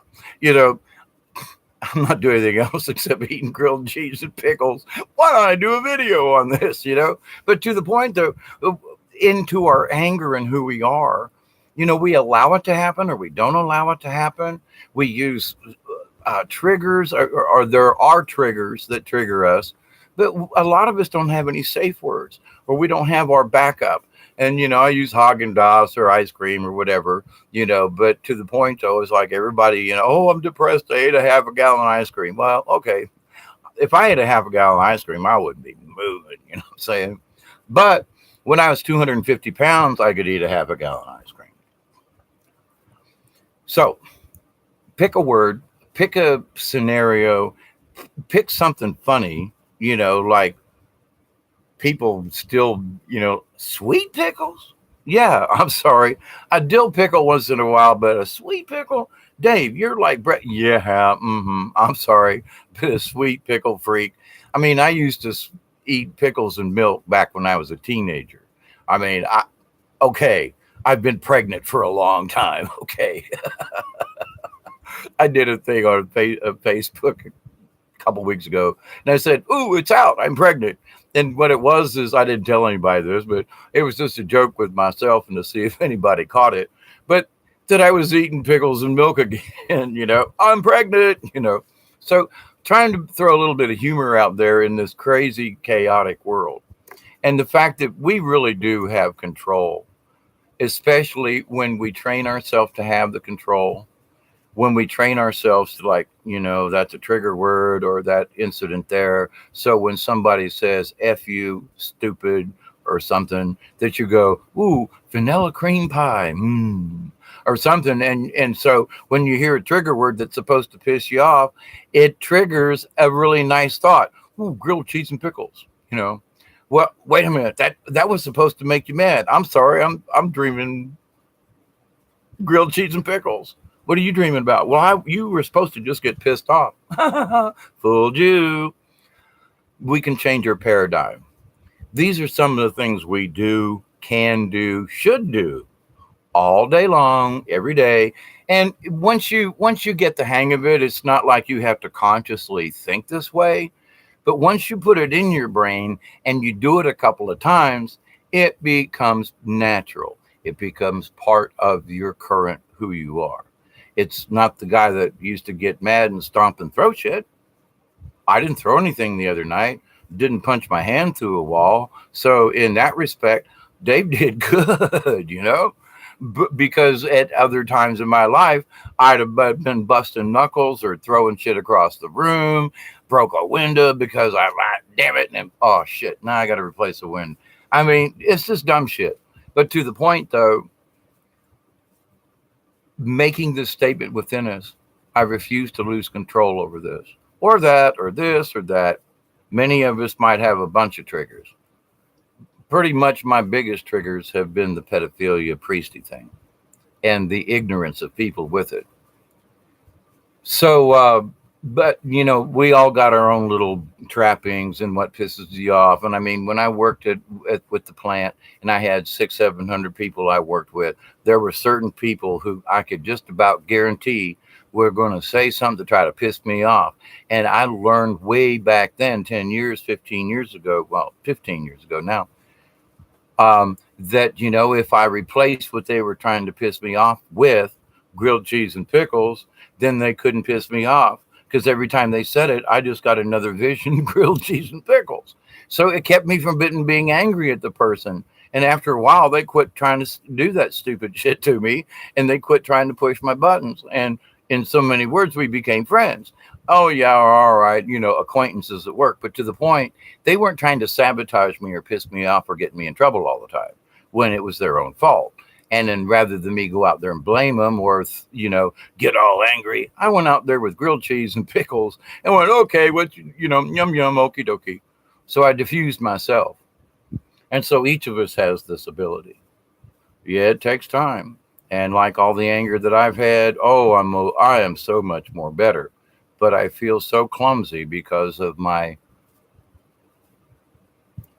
not doing anything else except eating grilled cheese and pickles. Why don't I do a video on this, But to the point, though, into our anger and who we are, we allow it to happen or we don't allow it to happen. We use triggers or there are triggers that trigger us. But a lot of us don't have any safe words or we don't have our backup. And, I use Haagen-Dazs or ice cream or whatever, but to the point, though, is like everybody, I'm depressed. I ate a half a gallon of ice cream. Well, okay. If I ate a half a gallon of ice cream, I wouldn't be moving, what I'm saying? But when I was 250 pounds, I could eat a half a gallon of ice cream. So pick a word, pick a scenario, pick something funny, like people still, sweet pickles. Yeah, I'm sorry. A dill pickle once in a while, but a sweet pickle? Dave, you're like Brett. Yeah, I'm sorry. But a sweet pickle freak. I mean, I used to eat pickles and milk back when I was a teenager. I mean, okay, I've been pregnant for a long time. Okay. I did a thing on Facebook couple weeks ago, and I said, "Ooh, it's out. I'm pregnant." And what it was is I didn't tell anybody this, but it was just a joke with myself and to see if anybody caught it. But that I was eating pickles and milk again, I'm pregnant. So trying to throw a little bit of humor out there in this crazy, chaotic world. And the fact that we really do have control, especially when we train ourselves to have the control, when we train ourselves to, like, that's a trigger word or that incident there. So when somebody says F you, stupid, or something, that you go, ooh, vanilla cream pie, or something. And so when you hear a trigger word that's supposed to piss you off, it triggers a really nice thought. Ooh, grilled cheese and pickles, Well, wait a minute. That was supposed to make you mad. I'm sorry. I'm dreaming grilled cheese and pickles. What are you dreaming about? Well, you were supposed to just get pissed off. Fooled you. We can change our paradigm. These are some of the things we do, can do, should do all day long, every day. And once you get the hang of it, it's not like you have to consciously think this way. But once you put it in your brain and you do it a couple of times, it becomes natural. It becomes part of your current who you are. It's not the guy that used to get mad and stomp and throw shit. I didn't throw anything the other night. Didn't punch my hand through a wall. So in that respect, Dave did good, because at other times in my life, I'd have been busting knuckles or throwing shit across the room, broke a window because damn it. And oh shit, now I got to replace the window. I mean, it's just dumb shit. But to the point though, making this statement within us, I refuse to lose control over this or that or this or that. Many of us might have a bunch of triggers. Pretty much my biggest triggers have been the pedophilia priesty thing and the ignorance of people with it. So, but we all got our own little trappings and what pisses you off. And I mean, when I worked with the plant and I had 600-700 people I worked with, there were certain people who I could just about guarantee were going to say something to try to piss me off. And I learned way back then, 10 years, 15 years ago, well, 15 years ago now, that, if I replaced what they were trying to piss me off with grilled cheese and pickles, then they couldn't piss me off. Because every time they said it, I just got another vision, grilled cheese and pickles. So it kept me from being angry at the person. And after a while, they quit trying to do that stupid shit to me. And they quit trying to push my buttons. And in so many words, we became friends. Oh, yeah, all right, acquaintances at work. But to the point, they weren't trying to sabotage me or piss me off or get me in trouble all the time when it was their own fault. And then rather than me go out there and blame them or, get all angry, I went out there with grilled cheese and pickles and went, okay, yum, yum, okie dokie. So I diffused myself. And so each of us has this ability. Yeah, it takes time. And like all the anger that I've had, I am so much more better. But I feel so clumsy because of my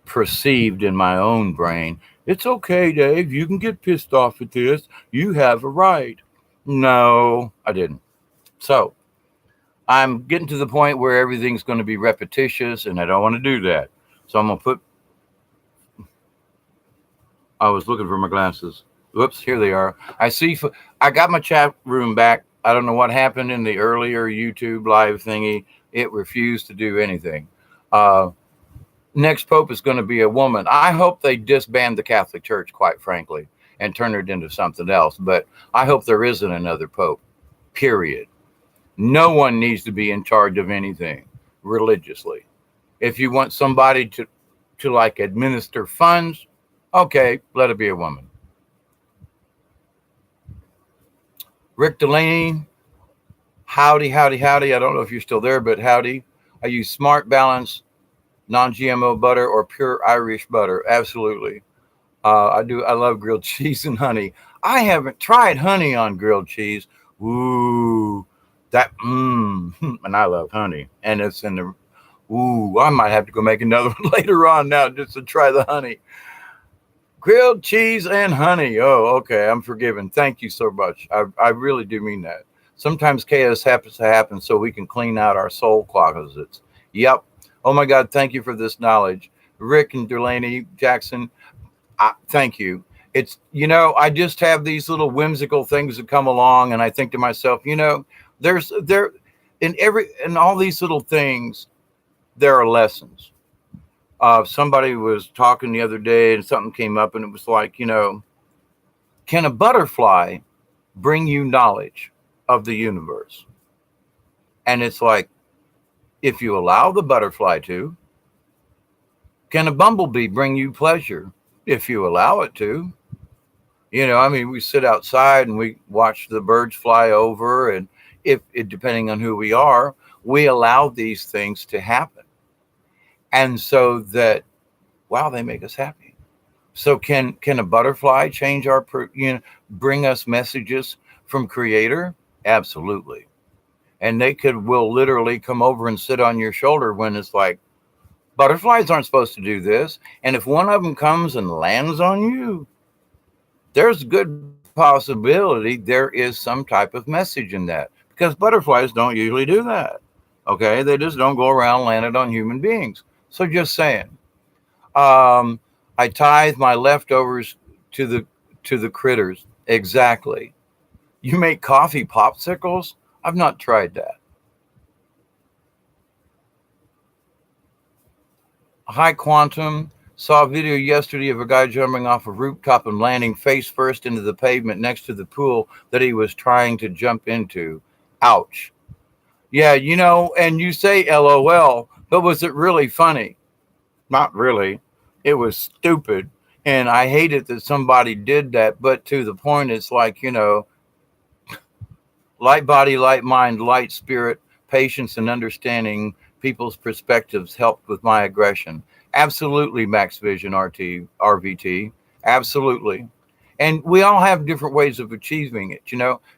perceived in my own brain. It's okay, Dave. You can get pissed off at this. You have a right. No, I didn't. So I'm getting to the point where everything's going to be repetitious, and I don't want to do that. So I'm going to I was looking for my glasses. Whoops, here they are. I got my chat room back. I don't know what happened in the earlier YouTube live thingy. It refused to do anything. Next pope is going to be a woman. I hope they disband the Catholic Church, quite frankly, and turn it into something else. But I hope there isn't another pope, period. No one needs to be in charge of anything religiously. If you want somebody to like administer funds, okay, let it be a woman. Rick Delaney, howdy. I don't know if you're still there, but howdy. I use Smart Balance non-GMO butter or pure Irish butter. Absolutely. I love grilled cheese and honey. I haven't tried honey on grilled cheese. Ooh, and I love honey. And it's in the, I might have to go make another one later on now just to try the honey. Grilled cheese and honey. Oh, okay. I'm forgiven. Thank you so much. I really do mean that. Sometimes chaos happens to happen so we can clean out our soul closets. Yep. Oh my God, thank you for this knowledge. Rick and Delaney Jackson, thank you. It's, I just have these little whimsical things that come along, and I think to myself, there in all these little things, there are lessons. Somebody was talking the other day and something came up, and it was like, can a butterfly bring you knowledge of the universe? And it's like, if you allow the butterfly to. Can a bumblebee bring you pleasure? If you allow it to. We sit outside and we watch the birds fly over, and if it, depending on who we are, we allow these things to happen. And so that, wow, they make us happy. So can a butterfly change bring us messages from Creator? Absolutely. And will literally come over and sit on your shoulder when it's like, butterflies aren't supposed to do this. And if one of them comes and lands on you, there's a good possibility there is some type of message in that, because butterflies don't usually do that. Okay. They just don't go around landing on human beings. So just saying, I tithe my leftovers to the critters. Exactly. You make coffee popsicles? I've not tried that. High Quantum, saw a video yesterday of a guy jumping off a rooftop and landing face first into the pavement next to the pool that he was trying to jump into. Ouch. Yeah, and you say LOL, but was it really funny? Not really. It was stupid. And I hated that somebody did that. But to the point, it's like, light body, light mind, light spirit, patience, and understanding people's perspectives helped with my aggression. Absolutely, Max Vision RVT. Absolutely. And we all have different ways of achieving it,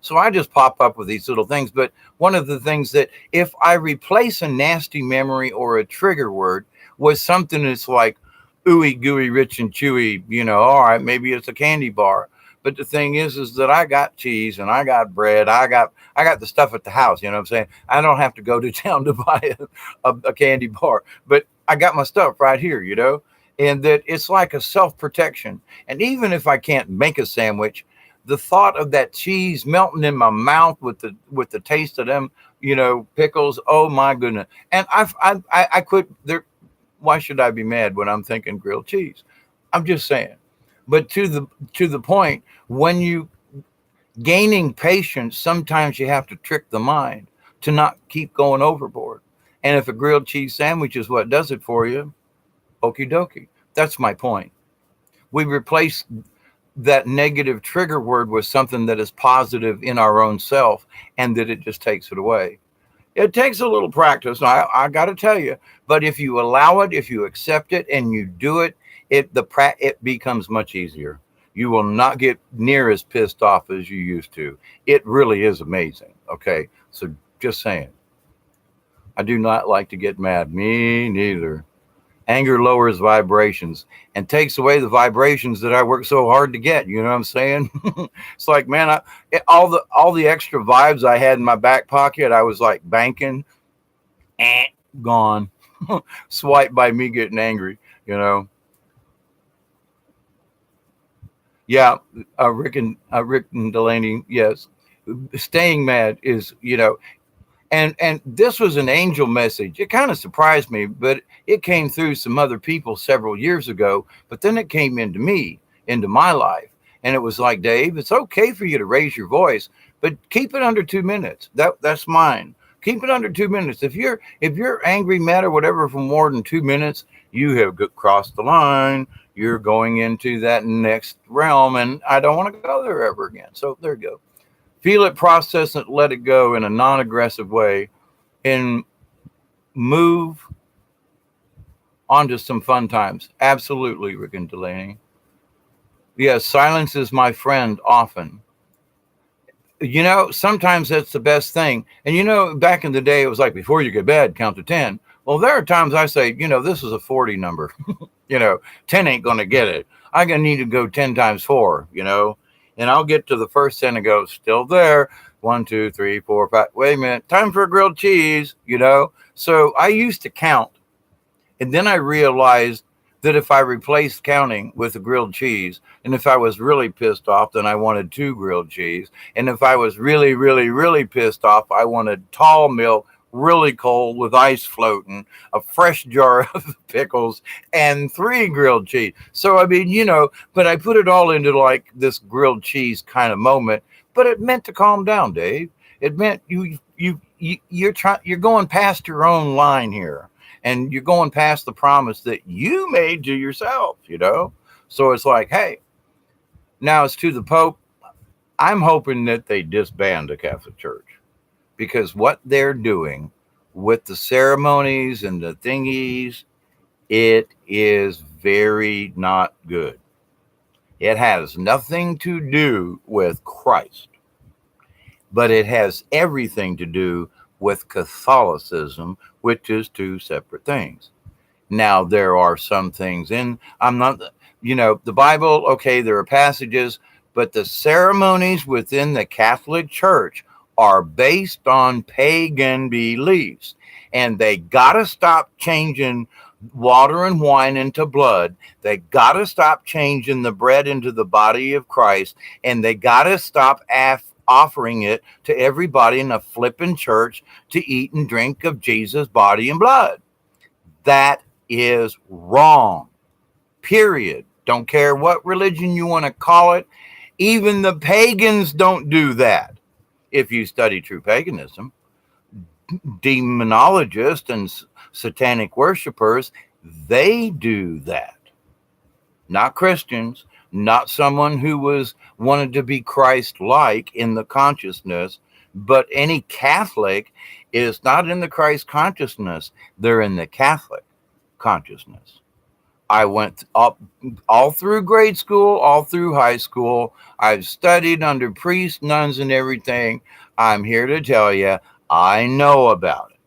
So I just pop up with these little things. But one of the things that if I replace a nasty memory or a trigger word with something that's like ooey gooey, rich and chewy, all right, maybe it's a candy bar. But the thing is that I got cheese and I got bread. I got the stuff at the house. You know what I'm saying? I don't have to go to town to buy a candy bar, but I got my stuff right here, and that it's like a self-protection. And even if I can't make a sandwich, the thought of that cheese melting in my mouth with the taste of them, pickles. Oh my goodness. And I quit there. Why should I be mad when I'm thinking grilled cheese? I'm just saying. But to the point, when you gaining patience, sometimes you have to trick the mind to not keep going overboard. And if a grilled cheese sandwich is what does it for you, okie dokie. That's my point. We replace that negative trigger word with something that is positive in our own self, and that it just takes it away. It takes a little practice, I got to tell you. But if you allow it, if you accept it, and you do it, it becomes much easier. You will not get near as pissed off as you used to. It really is amazing. Okay, so just saying. I do not like to get mad. Me neither. Anger lowers vibrations and takes away the vibrations that I work so hard to get. You know what I'm saying? It's like, man, all the extra vibes I had in my back pocket, I was like banking, gone, swiped by me getting angry. Yeah, Rick and Delaney. Yes, staying mad is and this was an angel message. It kind of surprised me, but it came through some other people several years ago. But then it came into my life, and it was like, Dave, it's okay for you to raise your voice, but keep it under 2 minutes. That's mine. Keep it under 2 minutes. If you're angry, mad, or whatever for more than 2 minutes, you have crossed the line. You're going into that next realm, and I don't want to go there ever again. So there you go. Feel it, process it, let it go in a non-aggressive way, and move on to some fun times. Absolutely, Rick and Delaney. Yes, silence is my friend often. Sometimes that's the best thing. And back in the day, it was like, before you get to bed, count to 10. Well, there are times I say, this is a 40 number. 10 ain't going to get it. I'm going to need to go 10 times 4, and I'll get to the first 10 and go, still there. 1, 2, 3, 4, 5. Wait a minute. Time for a grilled cheese, you know? So I used to count. And then I realized that if I replaced counting with a grilled cheese, and if I was really pissed off, then I wanted 2 grilled cheese. And if I was really, really, really pissed off, I wanted tall milk, really cold with ice floating, a fresh jar of pickles, and 3 grilled cheese. So, I mean, you know, but I put it all into like this grilled cheese kind of moment, but it meant to calm down, Dave. It meant you're going past your own line here, and you're going past the promise that you made to yourself, you know? So it's like, hey, now it's to the Pope. I'm hoping that they disband the Catholic Church, because what they're doing with the ceremonies and the thingies, it is very not good. It has nothing to do with Christ, but it has everything to do with Catholicism, which is 2 separate things. Now, there are some things I'm not, you know, the Bible, okay, there are passages, but the ceremonies within the Catholic Church are based on pagan beliefs, and they got to stop changing water and wine into blood. They got to stop changing the bread into the body of Christ, and they got to stop offering it to everybody in a flipping church to eat and drink of Jesus' body and blood. That is wrong. Period. Don't care what religion you want to call it. Even the pagans don't do that. If you study true paganism, demonologists and satanic worshipers, they do that. Not Christians, not someone who wanted to be Christ-like in the consciousness, but any Catholic is not in the Christ consciousness. They're in the Catholic consciousness. I went up all through grade school, all through high school. I've studied under priests, nuns, and everything. I'm here to tell you, I know about it.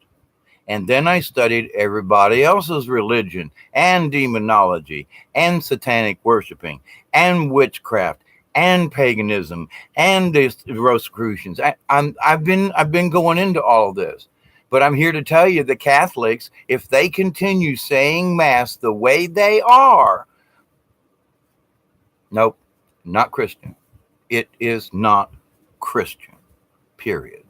And then I studied everybody else's religion and demonology and satanic worshiping and witchcraft and paganism and the Rosicrucians. I've been going into all of this. But I'm here to tell you, the Catholics, if they continue saying Mass the way they are, nope, not Christian. It is not Christian, period,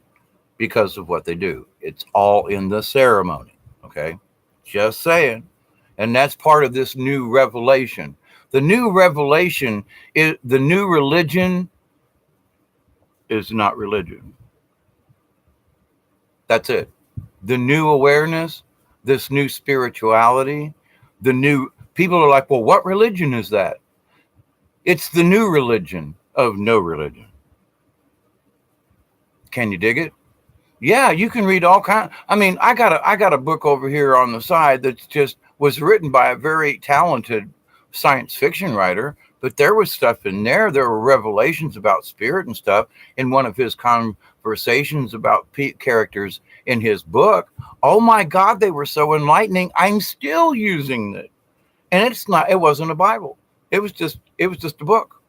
because of what they do. It's all in the ceremony, okay? Just saying. And that's part of this new revelation. The new revelation is the new religion is not religion. That's it. The new awareness, this new spirituality, the new people are like, well, what religion is that? It's the new religion of no religion. Can you dig it? Yeah, you can read all kinds. I mean, I got a book over here on the side that just was written by a very talented science fiction writer, but there was stuff in there. There were revelations about spirit and stuff in one of his conversations about characters in his book. Oh my God, they were so enlightening. I'm still using it. And it wasn't a Bible. It was just a book.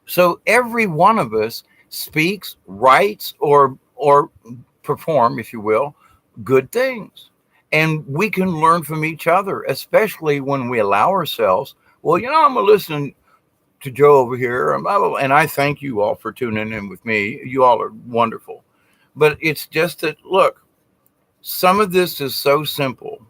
So every one of us speaks, writes, or perform, if you will, good things. And we can learn from each other, especially when we allow ourselves. Well, you know, I'm going to listen to Joe over here, and I thank you all for tuning in with me. You all are wonderful. But it's just that, look, some of this is so simple,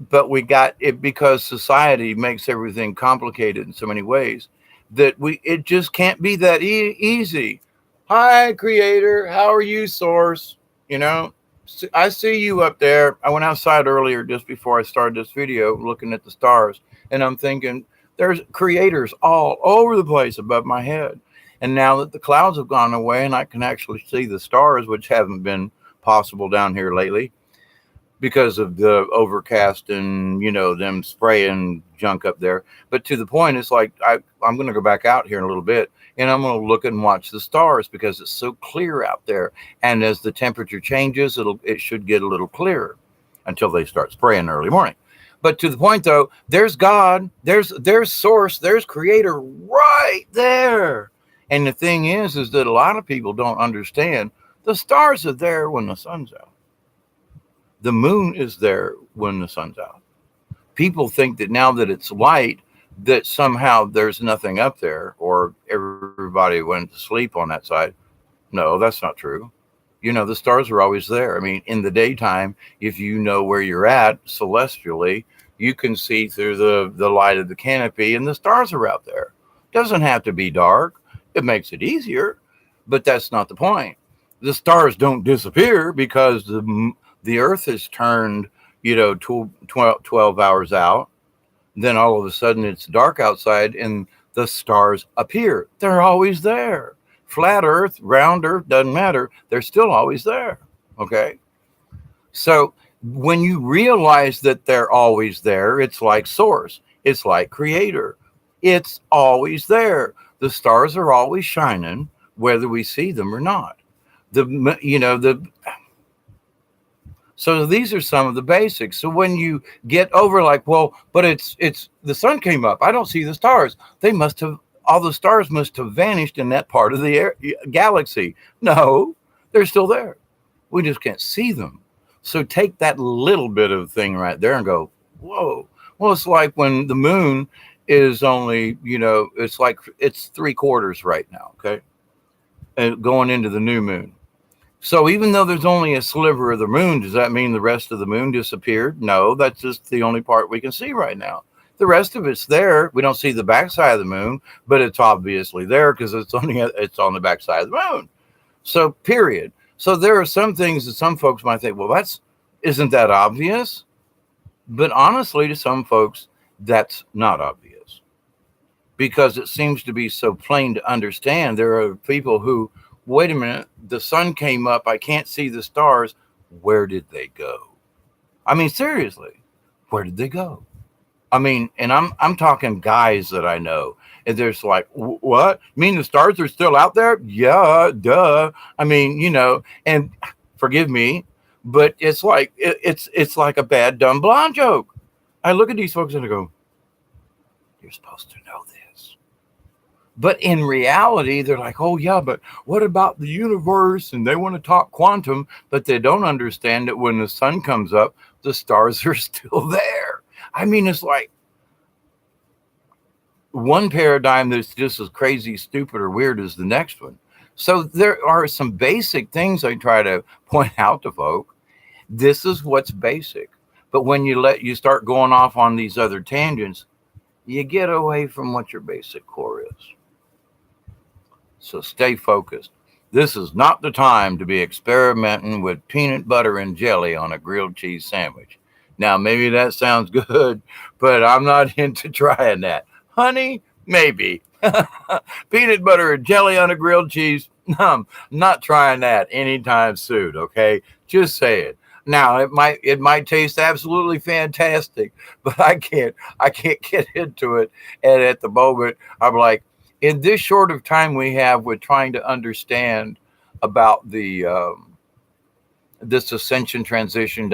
but we got it because society makes everything complicated in so many ways that it just can't be that easy. Hi, Creator. How are you, Source? You know, I see you up there. I went outside earlier just before I started this video looking at the stars, and I'm thinking there's creators all over the place above my head. And now that the clouds have gone away and I can actually see the stars, which haven't been possible down here lately because of the overcast and, you know, them spraying junk up there. But to the point, it's like I'm going to go back out here in a little bit and I'm going to look and watch the stars because it's so clear out there. And as the temperature changes, it should get a little clearer until they start spraying early morning. But to the point, though, there's God, there's Source, there's Creator right there. And the thing is that a lot of people don't understand the stars are there when the sun's out. The moon is there when the sun's out. People think that now that it's light, that somehow there's nothing up there or everybody went to sleep on that side. No, that's not true. The stars are always there. I mean, in the daytime, if you know where you're at celestially, you can see through the light of the canopy and the stars are out there. Doesn't have to be dark. It makes it easier, but that's not the point. The stars don't disappear because the earth is turned, 12 hours out. Then all of a sudden it's dark outside and the stars appear. They're always there. Flat earth, round earth, doesn't matter. They're still always there. Okay. So when you realize that they're always there, it's like source, it's like creator. It's always there. The stars are always shining, whether we see them or not. So these are some of the basics. So when you get over like, well, but it's the sun came up. I don't see the stars. All the stars must have vanished in that part of the galaxy. No, they're still there. We just can't see them. So take that little bit of thing right there and go, whoa. Well, it's like when the moon is only, it's like it's 3/4 right now. Okay. And going into the new moon. So even though there's only a sliver of the moon, does that mean the rest of the moon disappeared? No, that's just the only part we can see right now. The rest of it's there. We don't see the backside of the moon, but it's obviously there because it's on the backside of the moon. So period. So there are some things that some folks might think, well, isn't that obvious? But honestly, to some folks, that's not obvious because it seems to be so plain to understand. There are people who, wait a minute, the sun came up. I can't see the stars. Where did they go? I mean, seriously, where did they go? I mean, and I'm talking guys that I know. And there's like, what? You mean the stars are still out there? Yeah, duh. I mean, and forgive me, but it's like it's like a bad dumb blonde joke. I look at these folks and I go, you're supposed to know this. But in reality, they're like, oh, yeah, but what about the universe? And they want to talk quantum, but they don't understand that when the sun comes up, the stars are still there. I mean, it's like one paradigm that's just as crazy, stupid, or weird as the next one. So there are some basic things I try to point out to folk. This is what's basic. But when you start going off on these other tangents, you get away from what your basic core is. So stay focused. This is not the time to be experimenting with peanut butter and jelly on a grilled cheese sandwich. Now, maybe that sounds good, but I'm not into trying that. Honey, maybe. Peanut butter and jelly on a grilled cheese. I'm not trying that anytime soon, okay? Just say it. Now, it might taste absolutely fantastic, but I can't get into it. And at the moment, I'm like, in this short of time we have with trying to understand about this ascension transition,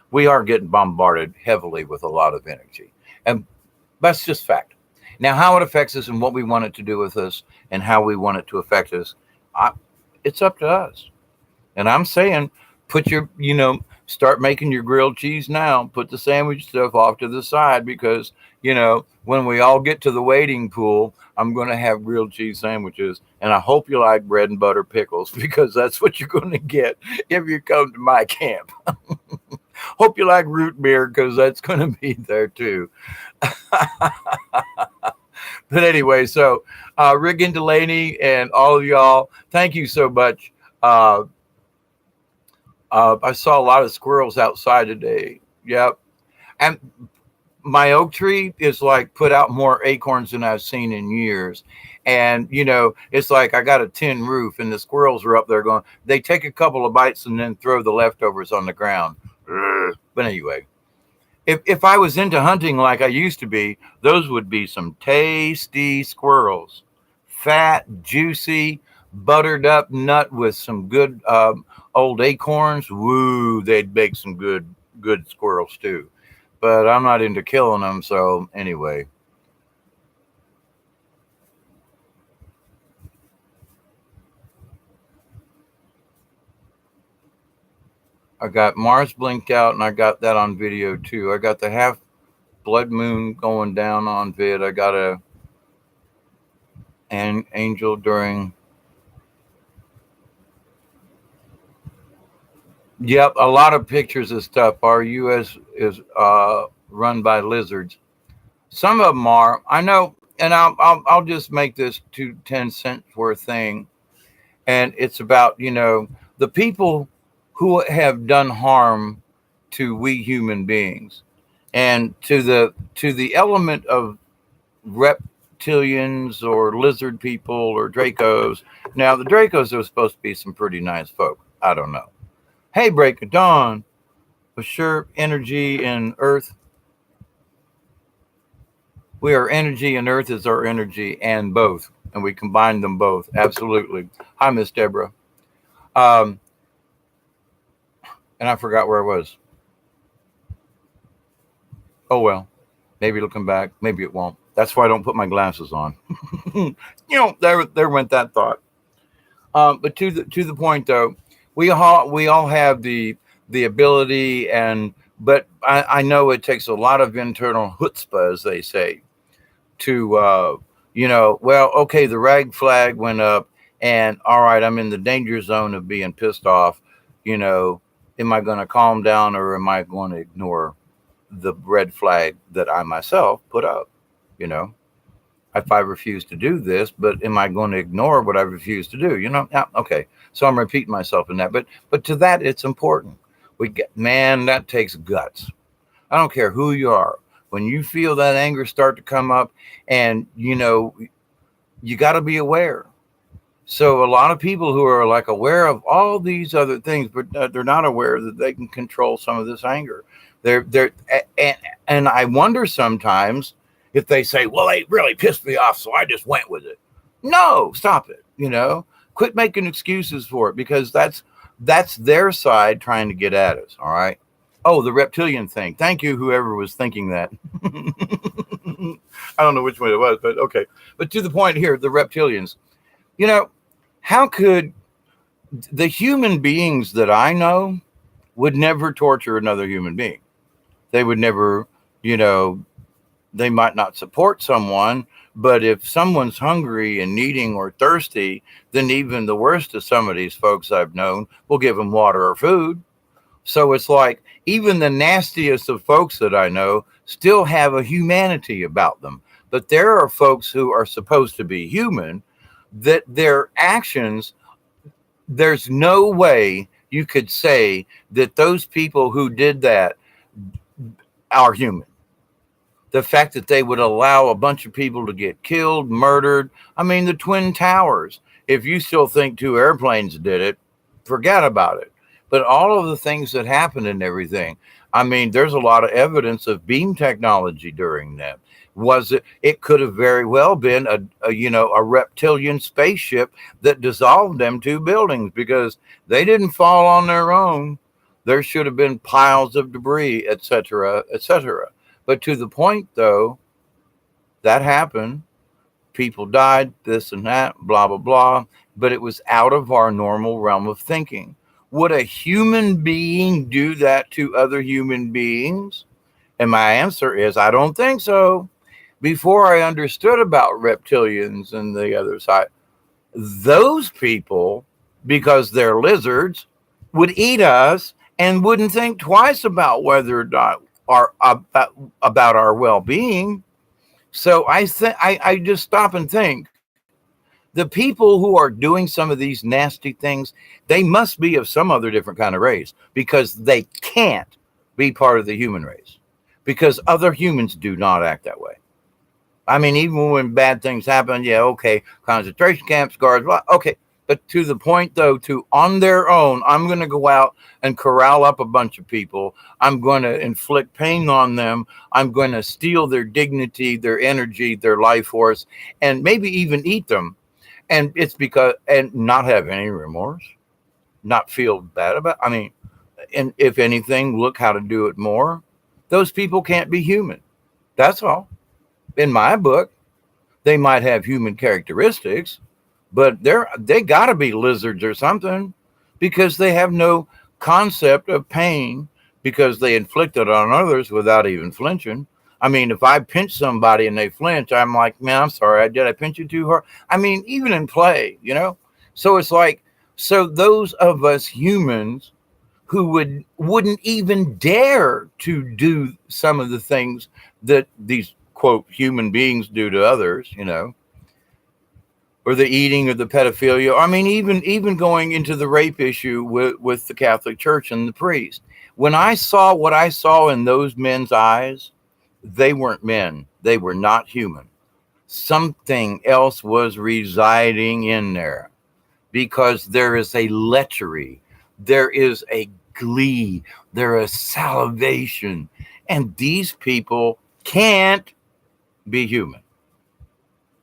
we are getting bombarded heavily with a lot of energy. And that's just fact. Now, how it affects us and what we want it to do with us and how we want it to affect us, it's up to us. And I'm saying, start making your grilled cheese now. Put the sandwich stuff off to the side because, when we all get to the waiting pool, I'm going to have grilled cheese sandwiches. And I hope you like bread and butter pickles because that's what you're going to get if you come to my camp. Hope you like root beer because that's going to be there too. But anyway, so Rick and Delaney and all of y'all, thank you so much. I saw a lot of squirrels outside today. Yep. And my oak tree is like put out more acorns than I've seen in years. And, it's like I got a tin roof and the squirrels are up there going, they take a couple of bites and then throw the leftovers on the ground. But anyway, if I was into hunting like I used to be, those would be some tasty squirrels. Fat, juicy, buttered up nut with some good old acorns. Woo, they'd make some good squirrel stew. But I'm not into killing them. So anyway. I got Mars blinked out, and I got that on video too. I got the half blood moon going down on vid. I got an angel during. Yep, a lot of pictures of stuff. Our U.S. is run by lizards. Some of them are. I know, and I'll just make this 10 cents worth thing, and it's about the people who have done harm to we human beings, and to the element of reptilians or lizard people or Dracos. Now the Dracos are supposed to be some pretty nice folk. I don't know. Hey, break of dawn. For sure, energy and earth. We are energy and earth is our energy and both. And we combine them both. Absolutely. Hi, Miss Deborah. Um, and I forgot where I was. Oh, well, maybe it'll come back. Maybe it won't. That's why I don't put my glasses on. There went that thought. But to the point though, we all have the ability, but I know it takes a lot of internal chutzpah, as they say, to well, okay, the rag flag went up, and all right, I'm in the danger zone of being pissed off. Am I going to calm down, or am I going to ignore the red flag that I myself put up? If I refuse to do this, but am I going to ignore what I refuse to do? Yeah, okay. So I'm repeating myself in that, but to that, it's important. Man, that takes guts. I don't care who you are. When you feel that anger start to come up, and you got to be aware. So a lot of people who are like aware of all these other things, but they're not aware that they can control some of this anger. They're and I wonder sometimes if they say, well, they really pissed me off, so I just went with it. No, stop it. Quit making excuses for it, because that's their side trying to get at us. All right. Oh, the reptilian thing. Thank you, whoever was thinking that. I don't know which one it was, but okay. But to the point here, the reptilians. How could the human beings that I know would never torture another human being? They would never, they might not support someone, but if someone's hungry and needing or thirsty, then even the worst of some of these folks I've known will give them water or food. So it's like even the nastiest of folks that I know still have a humanity about them. But there are folks who are supposed to be human, that their actions, there's no way you could say that those people who did that are human. The fact that they would allow a bunch of people to get killed, murdered. I mean, the Twin Towers. If you still think two airplanes did it, forget about it. But all of the things that happened and everything, I mean, there's a lot of evidence of beam technology during that. It could have very well been a reptilian spaceship that dissolved them two buildings, because they didn't fall on their own. There should have been piles of debris, etc., etc. But to the point, though, that happened. People died, this and that, blah, blah, blah. But it was out of our normal realm of thinking. Would a human being do that to other human beings? And my answer is, I don't think so. Before I understood about reptilians and the other side, those people, because they're lizards, would eat us and wouldn't think twice about whether or not about our well-being. So I just stop and think, the people who are doing some of these nasty things, they must be of some other different kind of race, because they can't be part of the human race, because other humans do not act that way. I mean, even when bad things happen, yeah, okay, concentration camps, guards, well, okay. But to the point, though, on their own, I'm going to go out and corral up a bunch of people. I'm going to inflict pain on them. I'm going to steal their dignity, their energy, their life force, and maybe even eat them. And and not have any remorse, not feel bad about, I mean, and if anything, look how to do it more. Those people can't be human. That's all. In my book, they might have human characteristics, but they got to be lizards or something, because they have no concept of pain because they inflict it on others without even flinching. I mean, if I pinch somebody and they flinch, I'm like, man, I'm sorry. Did I pinch you too hard? I mean, even in play, you know? So it's like, so those of us humans who wouldn't even dare to do some of the things that these quote human beings do to others, you know, or the eating or the pedophilia. I mean, even going into the rape issue with the Catholic Church and the priest. When I saw what I saw in those men's eyes, they weren't men. They were not human. Something else was residing in there because there is a lechery, there is a glee, there is salivation, and these people can't be human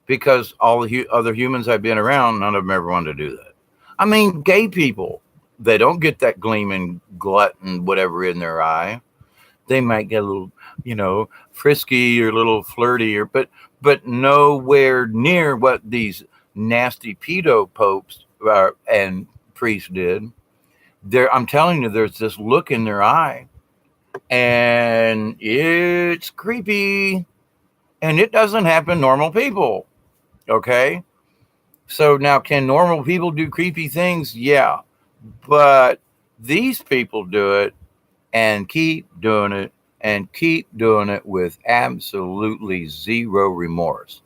because all the other humans I've been around, none of them ever wanted to do that. I mean, gay people, they don't get that gleaming glut and whatever in their eye. They might get a little, you know, frisky or a little flirty, or but nowhere near what these nasty pedo popes and priests did. I'm telling you, there's this look in their eye, and it's creepy, and it doesn't happen normal people. Okay, so now can normal people do creepy things? Yeah, but these people do it and keep doing it and keep doing it with absolutely zero remorse.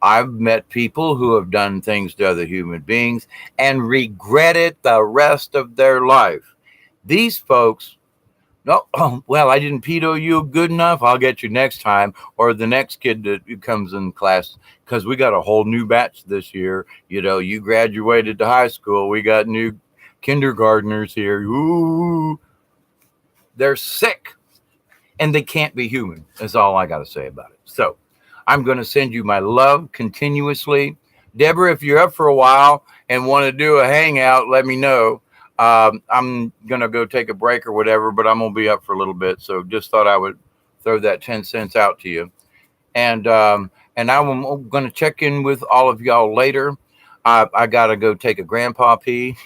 I've met people who have done things to other human beings and regret it the rest of their life. These folks, no, oh, well, I didn't pedo you good enough. I'll get you next time, or the next kid that comes in class, because we got a whole new batch this year. You know, you graduated to high school. We got new kindergartners here. Ooh, they're sick and they can't be human. That's all I got to say about it. So I'm going to send you my love continuously. Deborah, if you're up for a while and want to do a hangout, let me know. I'm going to go take a break or whatever, but I'm going to be up for a little bit. So just thought I would throw that 10 cents out to you. And I'm going to check in with all of y'all later. I got to go take a grandpa pee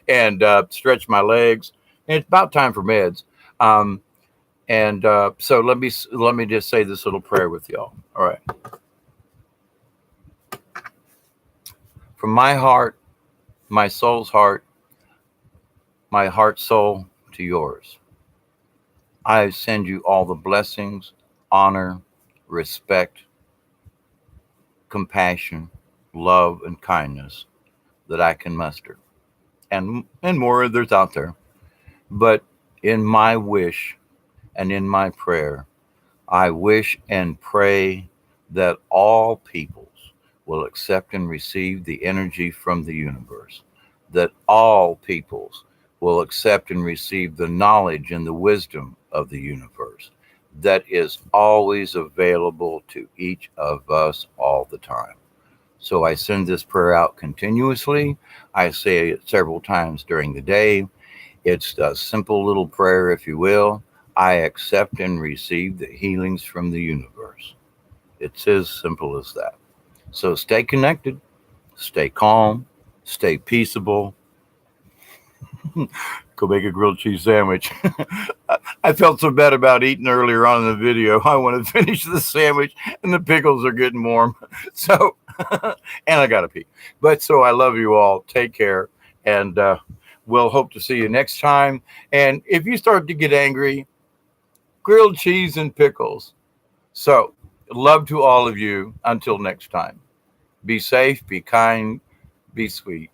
and stretch my legs. And it's about time for meds. So let me just say this little prayer with y'all. All right. From my heart, my soul's heart, my heart's soul to yours, I send you all the blessings, honor, respect, compassion, love, and kindness that I can muster. And more there's out there. But in my wish and in my prayer, I wish and pray that all peoples will accept and receive the energy from the universe, that all peoples will accept and receive the knowledge and the wisdom of the universe that is always available to each of us all the time. So I send this prayer out continuously. I say it several times during the day. It's a simple little prayer, if you will. I accept and receive the healings from the universe. It's as simple as that. So stay connected, stay calm, stay peaceable. Go make a grilled cheese sandwich. I felt so bad about eating earlier on in the video. I want to finish the sandwich and the pickles are getting warm. So, and I got to pee. But so I love you all. Take care. And we'll hope to see you next time. And if you start to get angry, grilled cheese and pickles. So, love to all of you. Until next time. Be safe, be kind, be sweet.